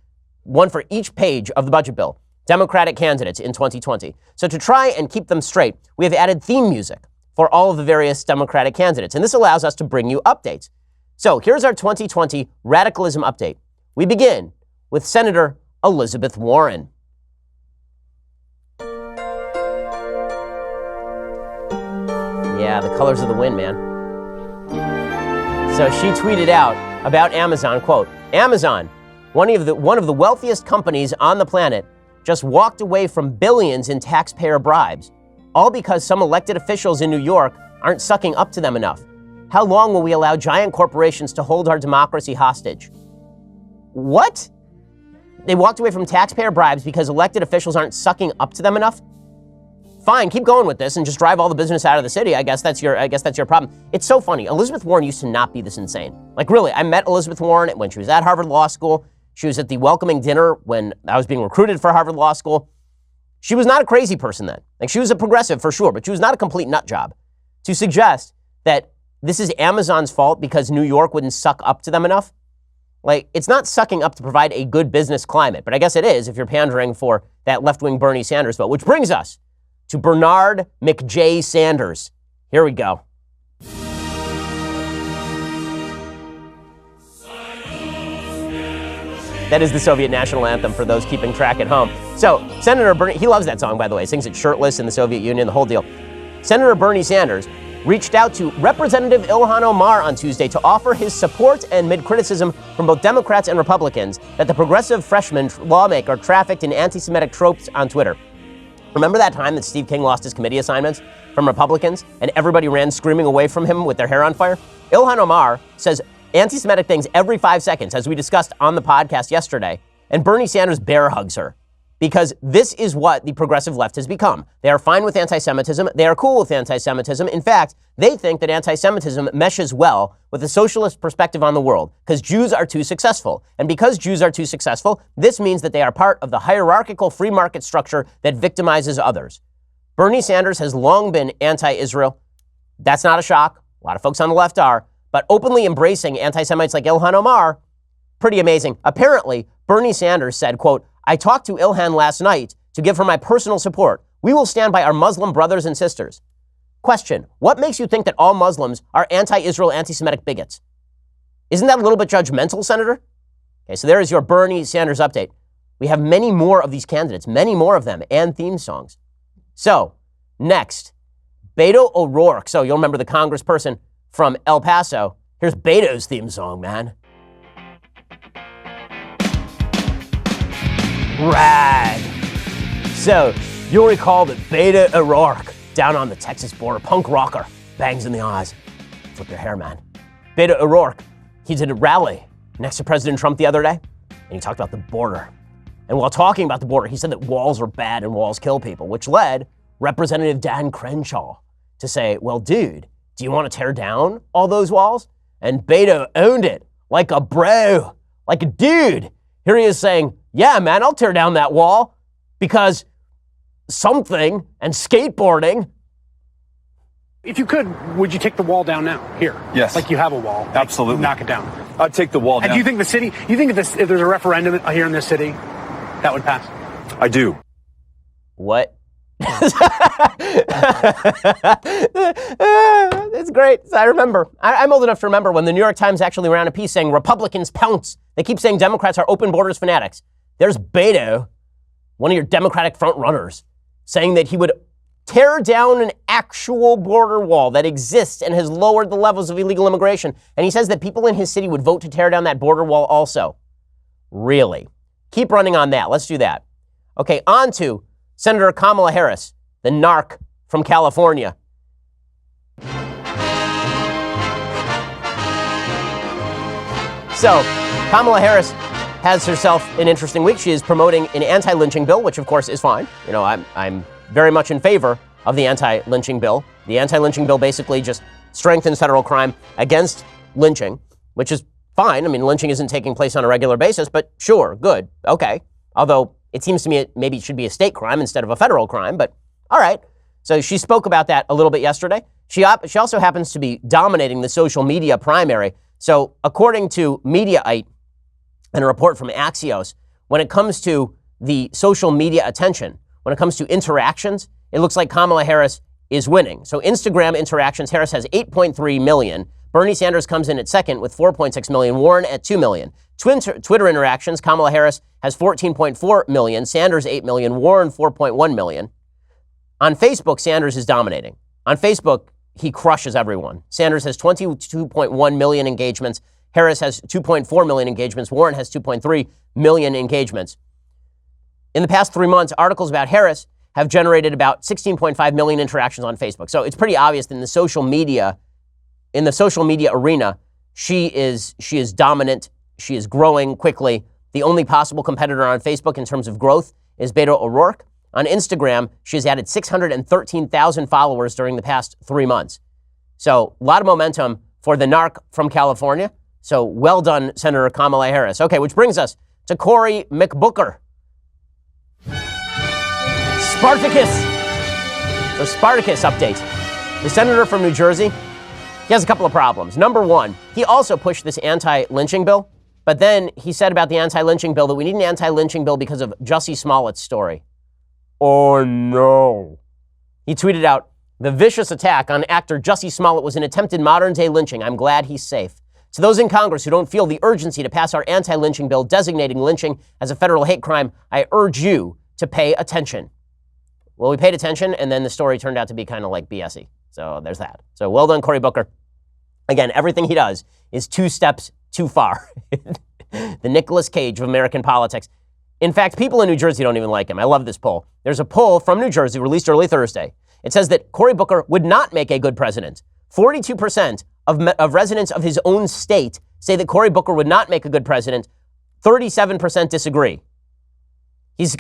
one for each page of the budget bill. Democratic candidates in 2020. So to try and keep them straight, we have added theme music for all of the various Democratic candidates, and this allows us to bring you updates. So here's our 2020 radicalism update. We begin with Senator Elizabeth Warren. Yeah, the colors of the wind, man. So she tweeted out about Amazon, quote, Amazon, one of the wealthiest companies on the planet, just walked away from billions in taxpayer bribes, all because some elected officials in New York aren't sucking up to them enough. How long will we allow giant corporations to hold our democracy hostage? What? They walked away from taxpayer bribes because elected officials aren't sucking up to them enough? Fine, keep going with this and just drive all the business out of the city. I guess that's your problem. It's so funny. Elizabeth Warren used to not be this insane. Like, really, I met Elizabeth Warren when she was at Harvard Law School. She was at the welcoming dinner when I was being recruited for Harvard Law School. She was not a crazy person then. Like, she was a progressive for sure, but she was not a complete nut job. To suggest that this is Amazon's fault because New York wouldn't suck up to them enough, like, it's not sucking up to provide a good business climate, but I guess it is if you're pandering for that left-wing Bernie Sanders vote, which brings us to Bernard McJ Sanders. Here we go. That is the Soviet national anthem for those keeping track at home. So, Senator Bernie, he loves that song, by the way, sings it shirtless in the Soviet Union, the whole deal. Senator Bernie Sanders reached out to Representative Ilhan Omar on Tuesday to offer his support and amid criticism from both Democrats and Republicans that the progressive freshman lawmaker trafficked in anti-Semitic tropes on Twitter. Remember that time that Steve King lost his committee assignments from Republicans and everybody ran screaming away from him with their hair on fire? Ilhan Omar says anti-Semitic things every 5 seconds, as we discussed on the podcast yesterday, and Bernie Sanders bear hugs her. Because this is what the progressive left has become. They are fine with anti-Semitism. They are cool with anti-Semitism. In fact, they think that anti-Semitism meshes well with the socialist perspective on the world because Jews are too successful. And because Jews are too successful, this means that they are part of the hierarchical free market structure that victimizes others. Bernie Sanders has long been anti-Israel. That's not a shock. A lot of folks on the left are. But openly embracing anti-Semites like Ilhan Omar, pretty amazing. Apparently, Bernie Sanders said, quote, "I talked to Ilhan last night to give her my personal support. We will stand by our Muslim brothers and sisters." Question, what makes you think that all Muslims are anti-Israel, anti-Semitic bigots? Isn't that a little bit judgmental, Senator? Okay, so there is your Bernie Sanders update. We have many more of these candidates, many more of them, and theme songs. So, next, Beto O'Rourke. So you'll remember the congressperson from El Paso. Here's Beto's theme song, man. Rad. So you'll recall that Beto O'Rourke, down on the Texas border, punk rocker, bangs in the eyes. Flip your hair, man. Beto O'Rourke, he did a rally next to President Trump the other day, and he talked about the border. And while talking about the border, he said that walls are bad and walls kill people, which led Representative Dan Crenshaw to say, well, dude, do you want to tear down all those walls? And Beto owned it like a bro, like a dude. Here he is saying, yeah, man, I'll tear down that wall because something and skateboarding. If you could, would you take the wall down now? Here. Yes. Like you have a wall. Absolutely. Knock it down. I'd take the wall down. And do you think the city, if there's a referendum here in this city, that would pass? I do. What? It's great. I remember. I'm old enough to remember when the New York Times actually ran a piece saying Republicans pounce. They keep saying Democrats are open borders fanatics. There's Beto, one of your Democratic front runners, saying that he would tear down an actual border wall that exists and has lowered the levels of illegal immigration. And he says that people in his city would vote to tear down that border wall also. Really? Keep running on that. Let's do that. Okay, on to Senator Kamala Harris, the narc from California. So, Kamala Harris has herself an interesting week. She is promoting an anti-lynching bill, which of course is fine. You know, I'm very much in favor of the anti-lynching bill. The anti-lynching bill basically just strengthens federal crime against lynching, which is fine. I mean, lynching isn't taking place on a regular basis, but sure, good, okay. Although it seems to me maybe it should be a state crime instead of a federal crime, but all right. So she spoke about that a little bit yesterday. She also happens to be dominating the social media primary. So according to Mediaite and a report from Axios, when it comes to the social media attention, when it comes to interactions, it looks like Kamala Harris is winning. So Instagram interactions, Harris has 8.3 million. Bernie Sanders comes in at second with 4.6 million. Warren at 2 million. Twitter interactions, Kamala Harris has 14.4 million. Sanders 8 million. Warren 4.1 million. On Facebook, Sanders is dominating. On Facebook, he crushes everyone. Sanders has 22.1 million engagements. Harris has 2.4 million engagements. Warren has 2.3 million engagements. In the past 3 months, articles about Harris have generated about 16.5 million interactions on Facebook. So it's pretty obvious that in the social media arena, she is dominant. She is growing quickly. The only possible competitor on Facebook in terms of growth is Beto O'Rourke. On Instagram, she has added 613,000 followers during the past 3 months. So a lot of momentum for the narc from California. So well done, Senator Kamala Harris. Okay, which brings us to Cory McBooker. Spartacus. The Spartacus update. The senator from New Jersey, he has a couple of problems. Number one, he also pushed this anti-lynching bill, but then he said about the anti-lynching bill that we need an anti-lynching bill because of Jussie Smollett's story. Oh no. He tweeted out, the vicious attack on actor Jussie Smollett was an attempted modern-day lynching. I'm glad he's safe. To those in Congress who don't feel the urgency to pass our anti-lynching bill designating lynching as a federal hate crime, I urge you to pay attention. Well, we paid attention, and then the story turned out to be kind of like BS-y. So there's that. So well done, Cory Booker. Again, everything he does is 2 steps too far. The Nicolas Cage of American politics. In fact, people in New Jersey don't even like him. I love this poll. There's a poll from New Jersey released early Thursday. It says that Cory Booker would not make a good president. 42% of residents of his own state say that Cory Booker would not make a good president. 37% disagree.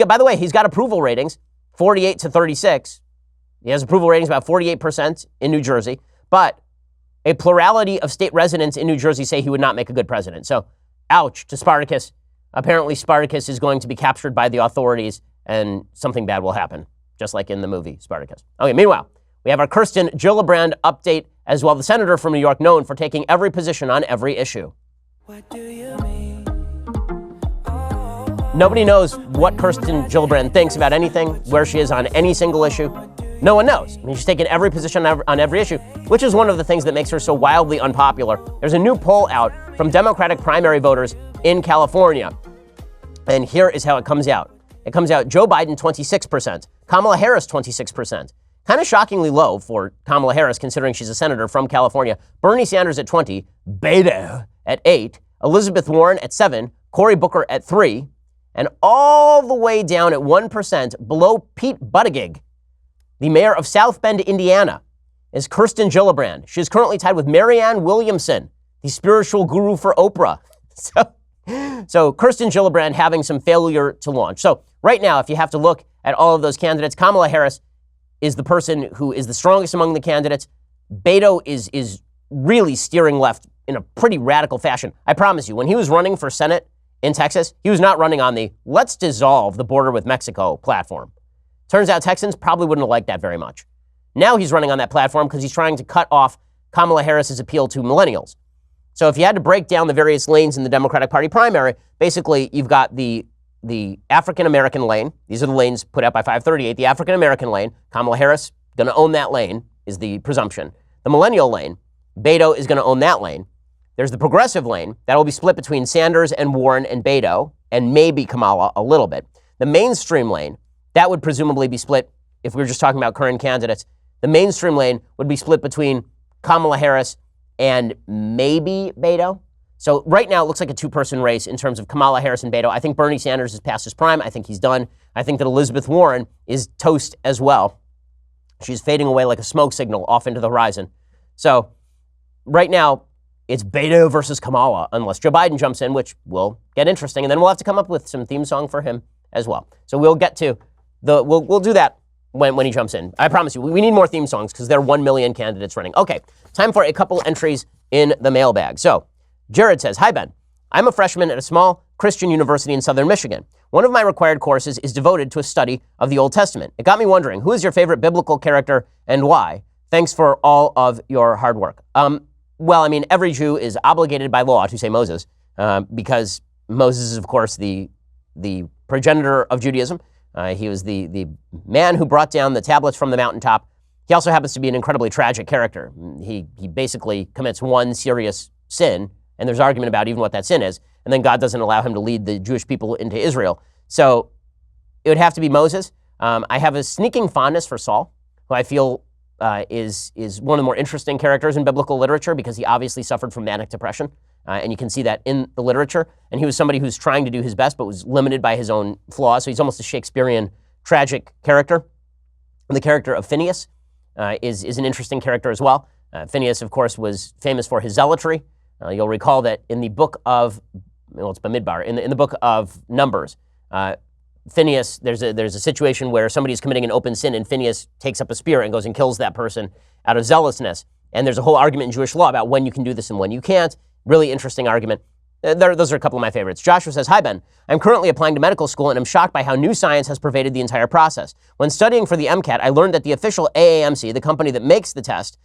By the way, he's got approval ratings, 48 to 36. He has approval ratings about 48% in New Jersey, but a plurality of state residents in New Jersey say he would not make a good president. So, ouch to Spartacus. Apparently, Spartacus is going to be captured by the authorities and something bad will happen. just like in the movie Spartacus. Okay, meanwhile, we have our Kirsten Gillibrand update as well, the senator from New York known for taking every position on every issue. What do you mean? Nobody knows what Kirsten Gillibrand thinks about anything, where she is on any single issue. No one knows. I mean, she's taken every position on every issue, which is one of the things that makes her so wildly unpopular. There's a new poll out from Democratic primary voters in California. And here is how it comes out. It comes out Joe Biden, 26%. Kamala Harris, 26%. Kind of shockingly low for Kamala Harris, considering she's a senator from California. Bernie Sanders at 20, Beto at 8, Elizabeth Warren at 7, Cory Booker at 3, and all the way down at 1% below Pete Buttigieg, the mayor of South Bend, Indiana, is Kirsten Gillibrand. She is currently tied with Marianne Williamson, the spiritual guru for Oprah. So Kirsten Gillibrand having some failure to launch. So right now, if you have to look at all of those candidates, Kamala Harris is the person who is the strongest among the candidates. Beto is really steering left in a pretty radical fashion. I promise you, when he was running for Senate in Texas, he was not running on the let's dissolve the border with Mexico platform. Turns out Texans probably wouldn't have liked that very much. Now he's running on that platform because he's trying to cut off Kamala Harris's appeal to millennials. So if you had to break down the various lanes in the Democratic Party primary, basically you've got the African-American lane. These are the lanes put out by 538. The African-American lane, Kamala Harris, going to own that lane, is the presumption. The millennial lane, Beto is going to own that lane. There's the progressive lane. That will be split between Sanders and Warren and Beto, and maybe Kamala a little bit. The mainstream lane, that would presumably be split, if we were just talking about current candidates, the mainstream lane would be split between Kamala Harris and maybe Beto. So right now it looks like a two-person race in terms of Kamala Harris and Beto. I think Bernie Sanders is past his prime. I think he's done. I think that Elizabeth Warren is toast as well. She's fading away like a smoke signal off into the horizon. So right now it's Beto versus Kamala, unless Joe Biden jumps in, which will get interesting. And then we'll have to come up with some theme song for him as well. So we'll get to we'll do that when he jumps in. I promise you, we need more theme songs because there are 1 million candidates running. Okay, time for a couple entries in the mailbag. So Jared says, hi, Ben. I'm a freshman at a small Christian university in southern Michigan. One of my required courses is devoted to a study of the Old Testament. It got me wondering, who is your favorite biblical character and why? Thanks for all of your hard work. Well, I mean, every Jew is obligated by law to say Moses, because Moses is, of course, the progenitor of Judaism. He was the man who brought down the tablets from the mountaintop. He also happens to be an incredibly tragic character. He basically commits one serious sin, and there's argument about even what that sin is, and then God doesn't allow him to lead the Jewish people into Israel. So it would have to be Moses. I have a sneaking fondness for Saul, who I feel is one of the more interesting characters in biblical literature because he obviously suffered from manic depression, and you can see that in the literature. And he was somebody who's trying to do his best but was limited by his own flaws, so he's almost a Shakespearean tragic character. And the character of Phineas is an interesting character as well. Phineas, of course, was famous for his zealotry. You'll recall that in the book of, well, it's Bamidbar, in the book of Numbers, Phineas, there's a situation where somebody's committing an open sin and Phineas takes up a spear and goes and kills that person out of zealousness. And there's a whole argument in Jewish law about when you can do this and when you can't. Really interesting argument. Those are a couple of my favorites. Joshua says, hi, Ben. I'm currently applying to medical school and I'm shocked by how new science has pervaded the entire process. When studying for the MCAT, I learned that the official AAMC, the company that makes the test,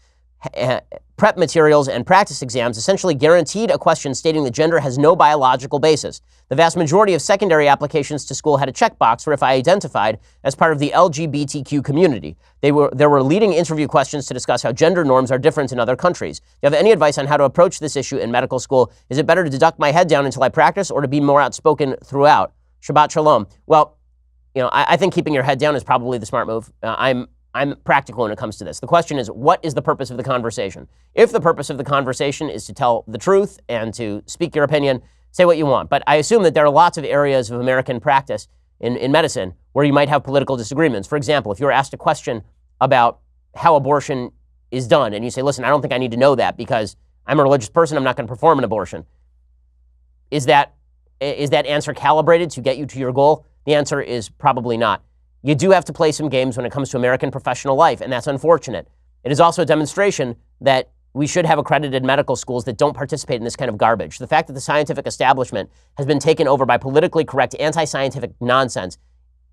prep materials and practice exams essentially guaranteed a question stating that gender has no biological basis. The vast majority of secondary applications to school had a checkbox for if I identified as part of the LGBTQ community. There were leading interview questions to discuss how gender norms are different in other countries. Do you have any advice on how to approach this issue in medical school? Is it better to duck my head down until I practice or to be more outspoken throughout? Shabbat shalom. Well, I think keeping your head down is probably the smart move. I'm practical when it comes to this. The question is, what is the purpose of the conversation? If the purpose of the conversation is to tell the truth and to speak your opinion, say what you want. But I assume that there are lots of areas of American practice in medicine where you might have political disagreements. For example, if you're asked a question about how abortion is done and you say, listen, I don't think I need to know that because I'm a religious person, I'm not going to perform an abortion. Is that answer calibrated to get you to your goal? The answer is probably not. You do have to play some games when it comes to American professional life, and that's unfortunate. It is also a demonstration that we should have accredited medical schools that don't participate in this kind of garbage. The fact that the scientific establishment has been taken over by politically correct anti-scientific nonsense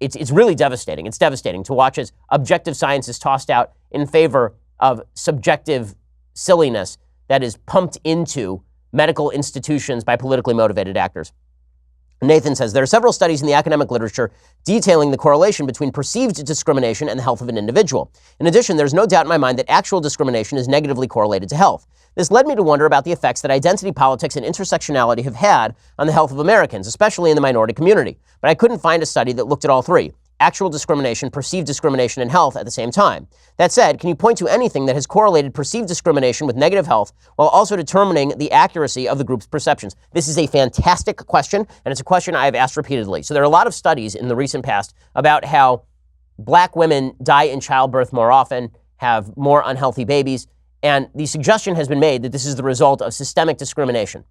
it's really devastating. It's devastating to watch as objective science is tossed out in favor of subjective silliness that is pumped into medical institutions by politically motivated actors. Nathan says, there are several studies in the academic literature detailing the correlation between perceived discrimination and the health of an individual. In addition, there's no doubt in my mind that actual discrimination is negatively correlated to health. This led me to wonder about the effects that identity politics and intersectionality have had on the health of Americans, especially in the minority community. But I couldn't find a study that looked at all three: actual discrimination, perceived discrimination, and health at the same time. That said, can you point to anything that has correlated perceived discrimination with negative health while also determining the accuracy of the group's perceptions? This is a fantastic question, and it's a question I have asked repeatedly. So there are a lot of studies in the recent past about how black women die in childbirth more often, have more unhealthy babies, and the suggestion has been made that this is the result of systemic discrimination.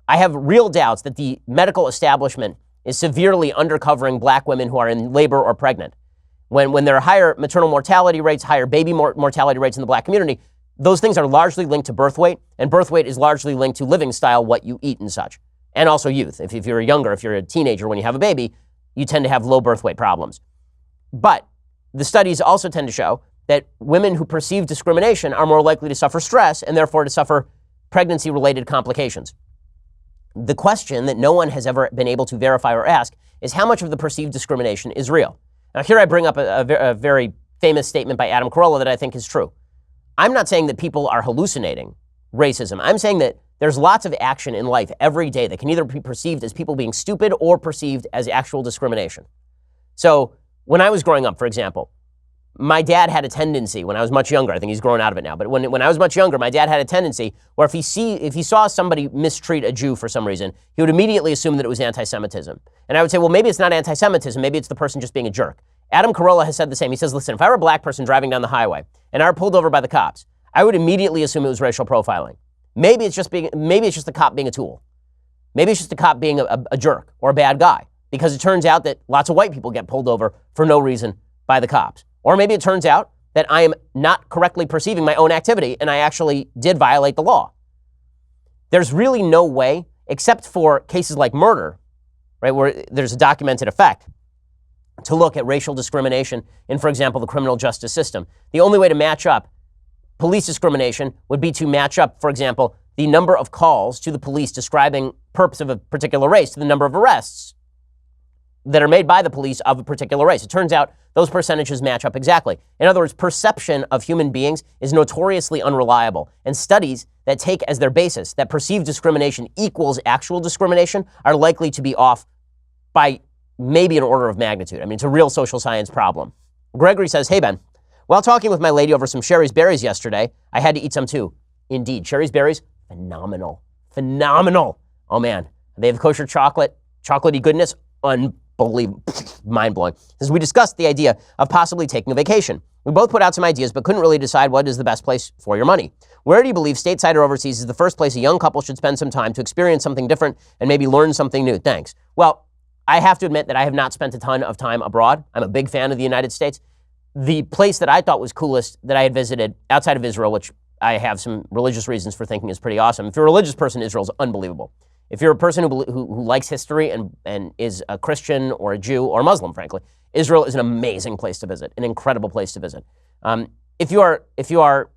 I have real doubts that the medical establishment is severely undercovering black women who are in labor or pregnant. When there are higher maternal mortality rates, higher baby mortality rates in the black community, those things are largely linked to birth weight, and birth weight is largely linked to living style, what you eat and such, and also youth. If you're younger, if you're a teenager when you have a baby, you tend to have low birth weight problems. But the studies also tend to show that women who perceive discrimination are more likely to suffer stress and therefore to suffer pregnancy-related complications. The question that no one has ever been able to verify or ask is how much of the perceived discrimination is real. Now, here I bring up a very famous statement by Adam Carolla that I think is true. I'm not saying that people are hallucinating racism. I'm saying that there's lots of action in life every day that can either be perceived as people being stupid or perceived as actual discrimination. So when I was growing up, for example, my dad had a tendency when I was much younger, I think he's grown out of it now, but when I was much younger, my dad had a tendency where if he saw somebody mistreat a Jew for some reason, he would immediately assume that it was anti-Semitism. And I would say, well, maybe it's not anti-Semitism, maybe it's the person just being a jerk. Adam Carolla has said the same. He says, listen, if I were a black person driving down the highway and I were pulled over by the cops, I would immediately assume it was racial profiling. Maybe it's just the cop being a tool. Maybe it's just the cop being a jerk or a bad guy, because it turns out that lots of white people get pulled over for no reason by the cops. Or maybe it turns out that I am not correctly perceiving my own activity and I actually did violate the law. There's really no way, except for cases like murder, right, where there's a documented effect, to look at racial discrimination in, for example, the criminal justice system. The only way to match up police discrimination would be to match up, for example, the number of calls to the police describing purpose of a particular race to the number of arrests that are made by the police of a particular race. It turns out those percentages match up exactly. In other words, perception of human beings is notoriously unreliable, and studies that take as their basis that perceived discrimination equals actual discrimination are likely to be off by maybe an order of magnitude. I mean, it's a real social science problem. Gregory says, hey, Ben, while talking with my lady over some Sherry's berries yesterday, I had to eat some too. Indeed, Sherry's berries, phenomenal. Phenomenal. Oh, man. They have kosher chocolate, chocolatey goodness, unbelievable, mind-blowing. As we discussed the idea of possibly taking a vacation. We both put out some ideas, but couldn't really decide what is the best place for your money. Where do you believe, stateside or overseas, is the first place a young couple should spend some time to experience something different and maybe learn something new? Thanks. Well, I have to admit that I have not spent a ton of time abroad. I'm a big fan of the United States. The place that I thought was coolest that I had visited outside of Israel, which I have some religious reasons for thinking is pretty awesome. If you're a religious person, Israel's unbelievable. If you're a person who likes history and is a Christian or a Jew or Muslim, frankly, Israel is an amazing place to visit, an incredible place to visit. If you are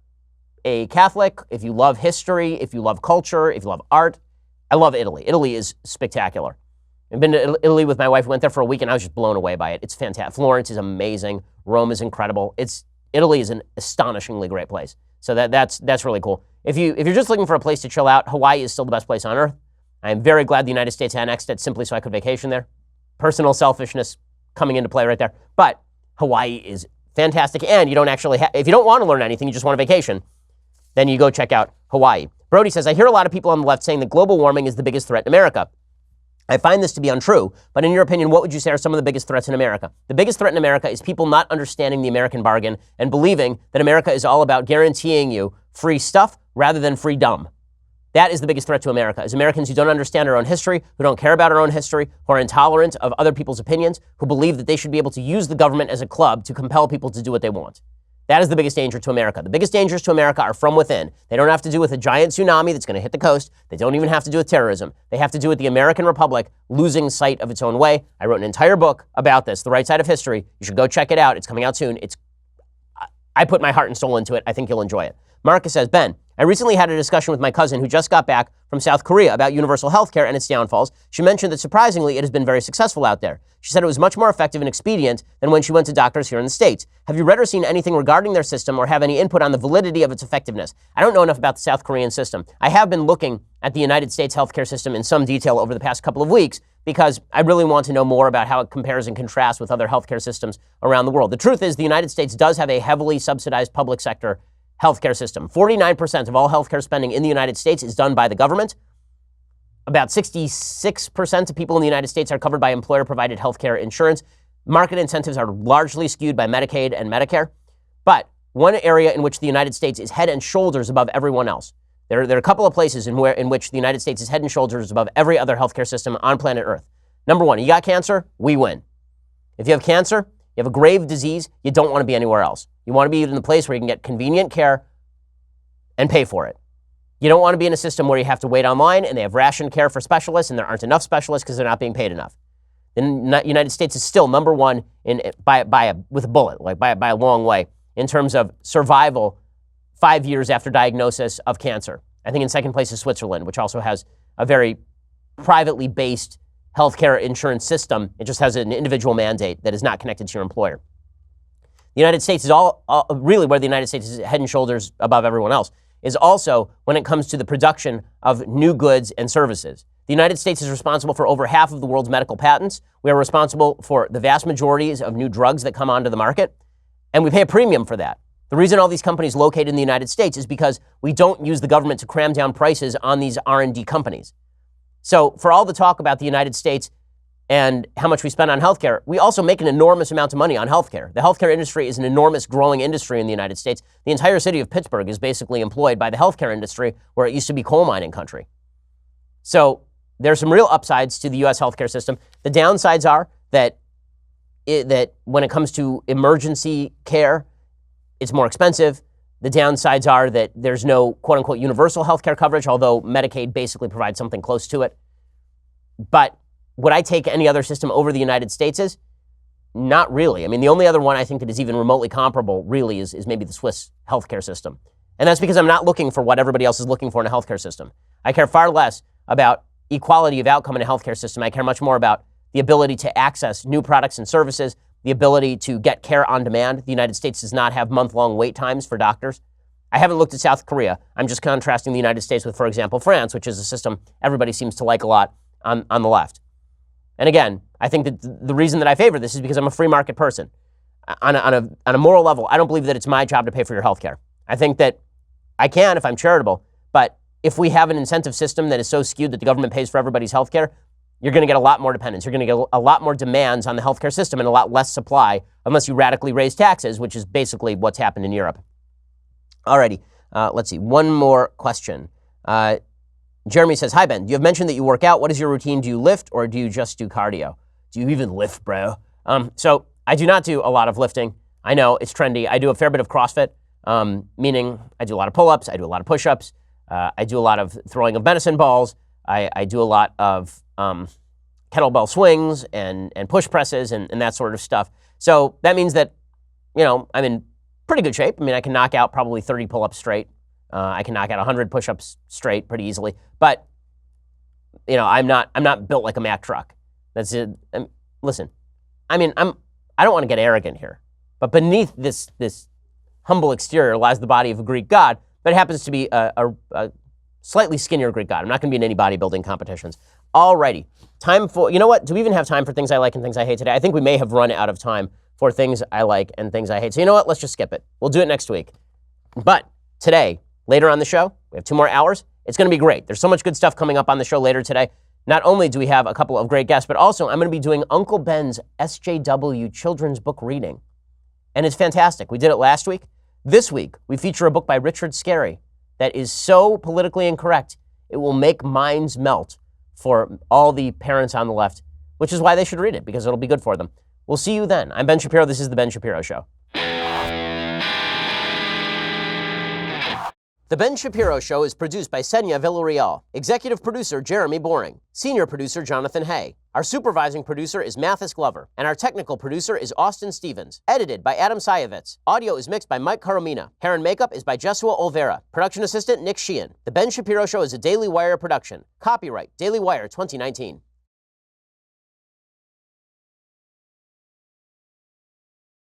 a Catholic, if you love history, if you love culture, if you love art, I love Italy. Italy is spectacular. I've been to Italy with my wife. We went there for a week, and I was just blown away by it. It's fantastic. Florence is amazing. Rome is incredible. Italy is an astonishingly great place. So that's really cool. If you're just looking for a place to chill out, Hawaii is still the best place on earth. I am very glad the United States annexed it simply so I could vacation there. Personal selfishness coming into play right there. But Hawaii is fantastic, and you don't actually if you don't want to learn anything, you just want a vacation, then you go check out Hawaii. Brody says, I hear a lot of people on the left saying that global warming is the biggest threat in America. I find this to be untrue, but in your opinion, what would you say are some of the biggest threats in America? The biggest threat in America is people not understanding the American bargain and believing that America is all about guaranteeing you free stuff rather than free dumb. That is the biggest threat to America, is Americans who don't understand our own history, who don't care about our own history, who are intolerant of other people's opinions, who believe that they should be able to use the government as a club to compel people to do what they want. That is the biggest danger to America. The biggest dangers to America are from within. They don't have to do with a giant tsunami that's going to hit the coast. They don't even have to do with terrorism. They have to do with the American Republic losing sight of its own way. I wrote an entire book about this, The Right Side of History. You should go check it out. It's coming out soon. I put my heart and soul into it. I think you'll enjoy it. Marcus says, Ben, I recently had a discussion with my cousin who just got back from South Korea about universal health care and its downfalls. She mentioned that surprisingly, it has been very successful out there. She said it was much more effective and expedient than when she went to doctors here in the States. Have you read or seen anything regarding their system or have any input on the validity of its effectiveness? I don't know enough about the South Korean system. I have been looking at the United States healthcare system in some detail over the past couple of weeks because I really want to know more about how it compares and contrasts with other healthcare systems around the world. The truth is the United States does have a heavily subsidized public sector healthcare system. 49% of all healthcare spending in the United States is done by the government. About 66% of people in the United States are covered by employer-provided healthcare insurance. Market incentives are largely skewed by Medicaid and Medicare. But one area in which the United States is head and shoulders above everyone else. There are a couple of places in which the United States is head and shoulders above every other healthcare system on planet Earth. Number one, you got cancer, we win. If you have cancer, you have a grave disease, you don't want to be anywhere else. You want to be in the place where you can get convenient care and pay for it. You don't want to be in a system where you have to wait online and they have rationed care for specialists and there aren't enough specialists because they're not being paid enough. The United States is still number one with a bullet, like by a long way, in terms of survival 5 years after diagnosis of cancer. I think in second place is Switzerland, which also has a very privately based healthcare insurance system. It just has an individual mandate that is not connected to your employer. The United States is really where the United States is head and shoulders above everyone else, is also when it comes to the production of new goods and services. The United States is responsible for over half of the world's medical patents. We are responsible for the vast majorities of new drugs that come onto the market, and we pay a premium for that. The reason all these companies located in the United States is because we don't use the government to cram down prices on these R&D companies. So for all the talk about the United States and how much we spend on healthcare, we also make an enormous amount of money on healthcare. The healthcare industry is an enormous growing industry in the United States. The entire city of Pittsburgh is basically employed by the healthcare industry where it used to be coal mining country. So there's some real upsides to the U.S. healthcare system. The downsides are that when it comes to emergency care, it's more expensive. The downsides are that there's no quote-unquote universal healthcare coverage, although Medicaid basically provides something close to it. But would I take any other system over the United States is? Not really. I mean, the only other one I think that is even remotely comparable really is maybe the Swiss healthcare system. And that's because I'm not looking for what everybody else is looking for in a healthcare system. I care far less about equality of outcome in a healthcare system. I care much more about the ability to access new products and services, the ability to get care on demand. The United States does not have month-long wait times for doctors. I haven't looked at South Korea. I'm just contrasting the United States with, for example, France, which is a system everybody seems to like a lot on the left. And again, I think that the reason that I favor this is because I'm a free market person. On a moral level, I don't believe that it's my job to pay for your health care. I think that I can if I'm charitable, but if we have an incentive system that is so skewed that the government pays for everybody's health care, you're going to get a lot more dependence. You're going to get a lot more demands on the healthcare system and a lot less supply unless you radically raise taxes, which is basically what's happened in Europe. Alrighty, let's see. One more question. Jeremy says, hi, Ben. You have mentioned that you work out. What is your routine? Do you lift or do you just do cardio? Do you even lift, bro? So I do not do a lot of lifting. I know it's trendy. I do a fair bit of CrossFit, meaning I do a lot of pull-ups. I do a lot of push-ups. I do a lot of throwing of medicine balls. I do a lot of kettlebell swings and push presses and that sort of stuff. So that means that, I'm in pretty good shape. I mean, I can knock out probably 30 pull-ups straight. I can knock out 100 push-ups straight pretty easily. But, I'm not built like a Mack truck. That's it. Listen, I don't want to get arrogant here, but beneath this humble exterior lies the body of a Greek god, but it happens to be a slightly skinnier Greek god. I'm not going to be in any bodybuilding competitions. Alrighty, time for, you know what? Do we even have time for things I like and things I hate today? I think we may have run out of time for things I like and things I hate. So you know what? Let's just skip it. We'll do it next week. But today, later on the show, we have 2 more hours. It's going to be great. There's so much good stuff coming up on the show later today. Not only do we have a couple of great guests, but also I'm going to be doing Uncle Ben's SJW children's book reading. And it's fantastic. We did it last week. This week, we feature a book by Richard Scarry that is so politically incorrect, it will make minds melt for all the parents on the left, which is why they should read it, because it'll be good for them. We'll see you then. I'm Ben Shapiro. This is The Ben Shapiro Show. The Ben Shapiro Show is produced by Senya Villarreal, executive producer Jeremy Boring, senior producer Jonathan Hay. Our supervising producer is Mathis Glover, and our technical producer is Austin Stevens. Edited by Adam Sayevitz. Audio is mixed by Mike Caromina. Hair and makeup is by Jesua Olvera. Production assistant Nick Sheehan. The Ben Shapiro Show is a Daily Wire production. Copyright Daily Wire 2019.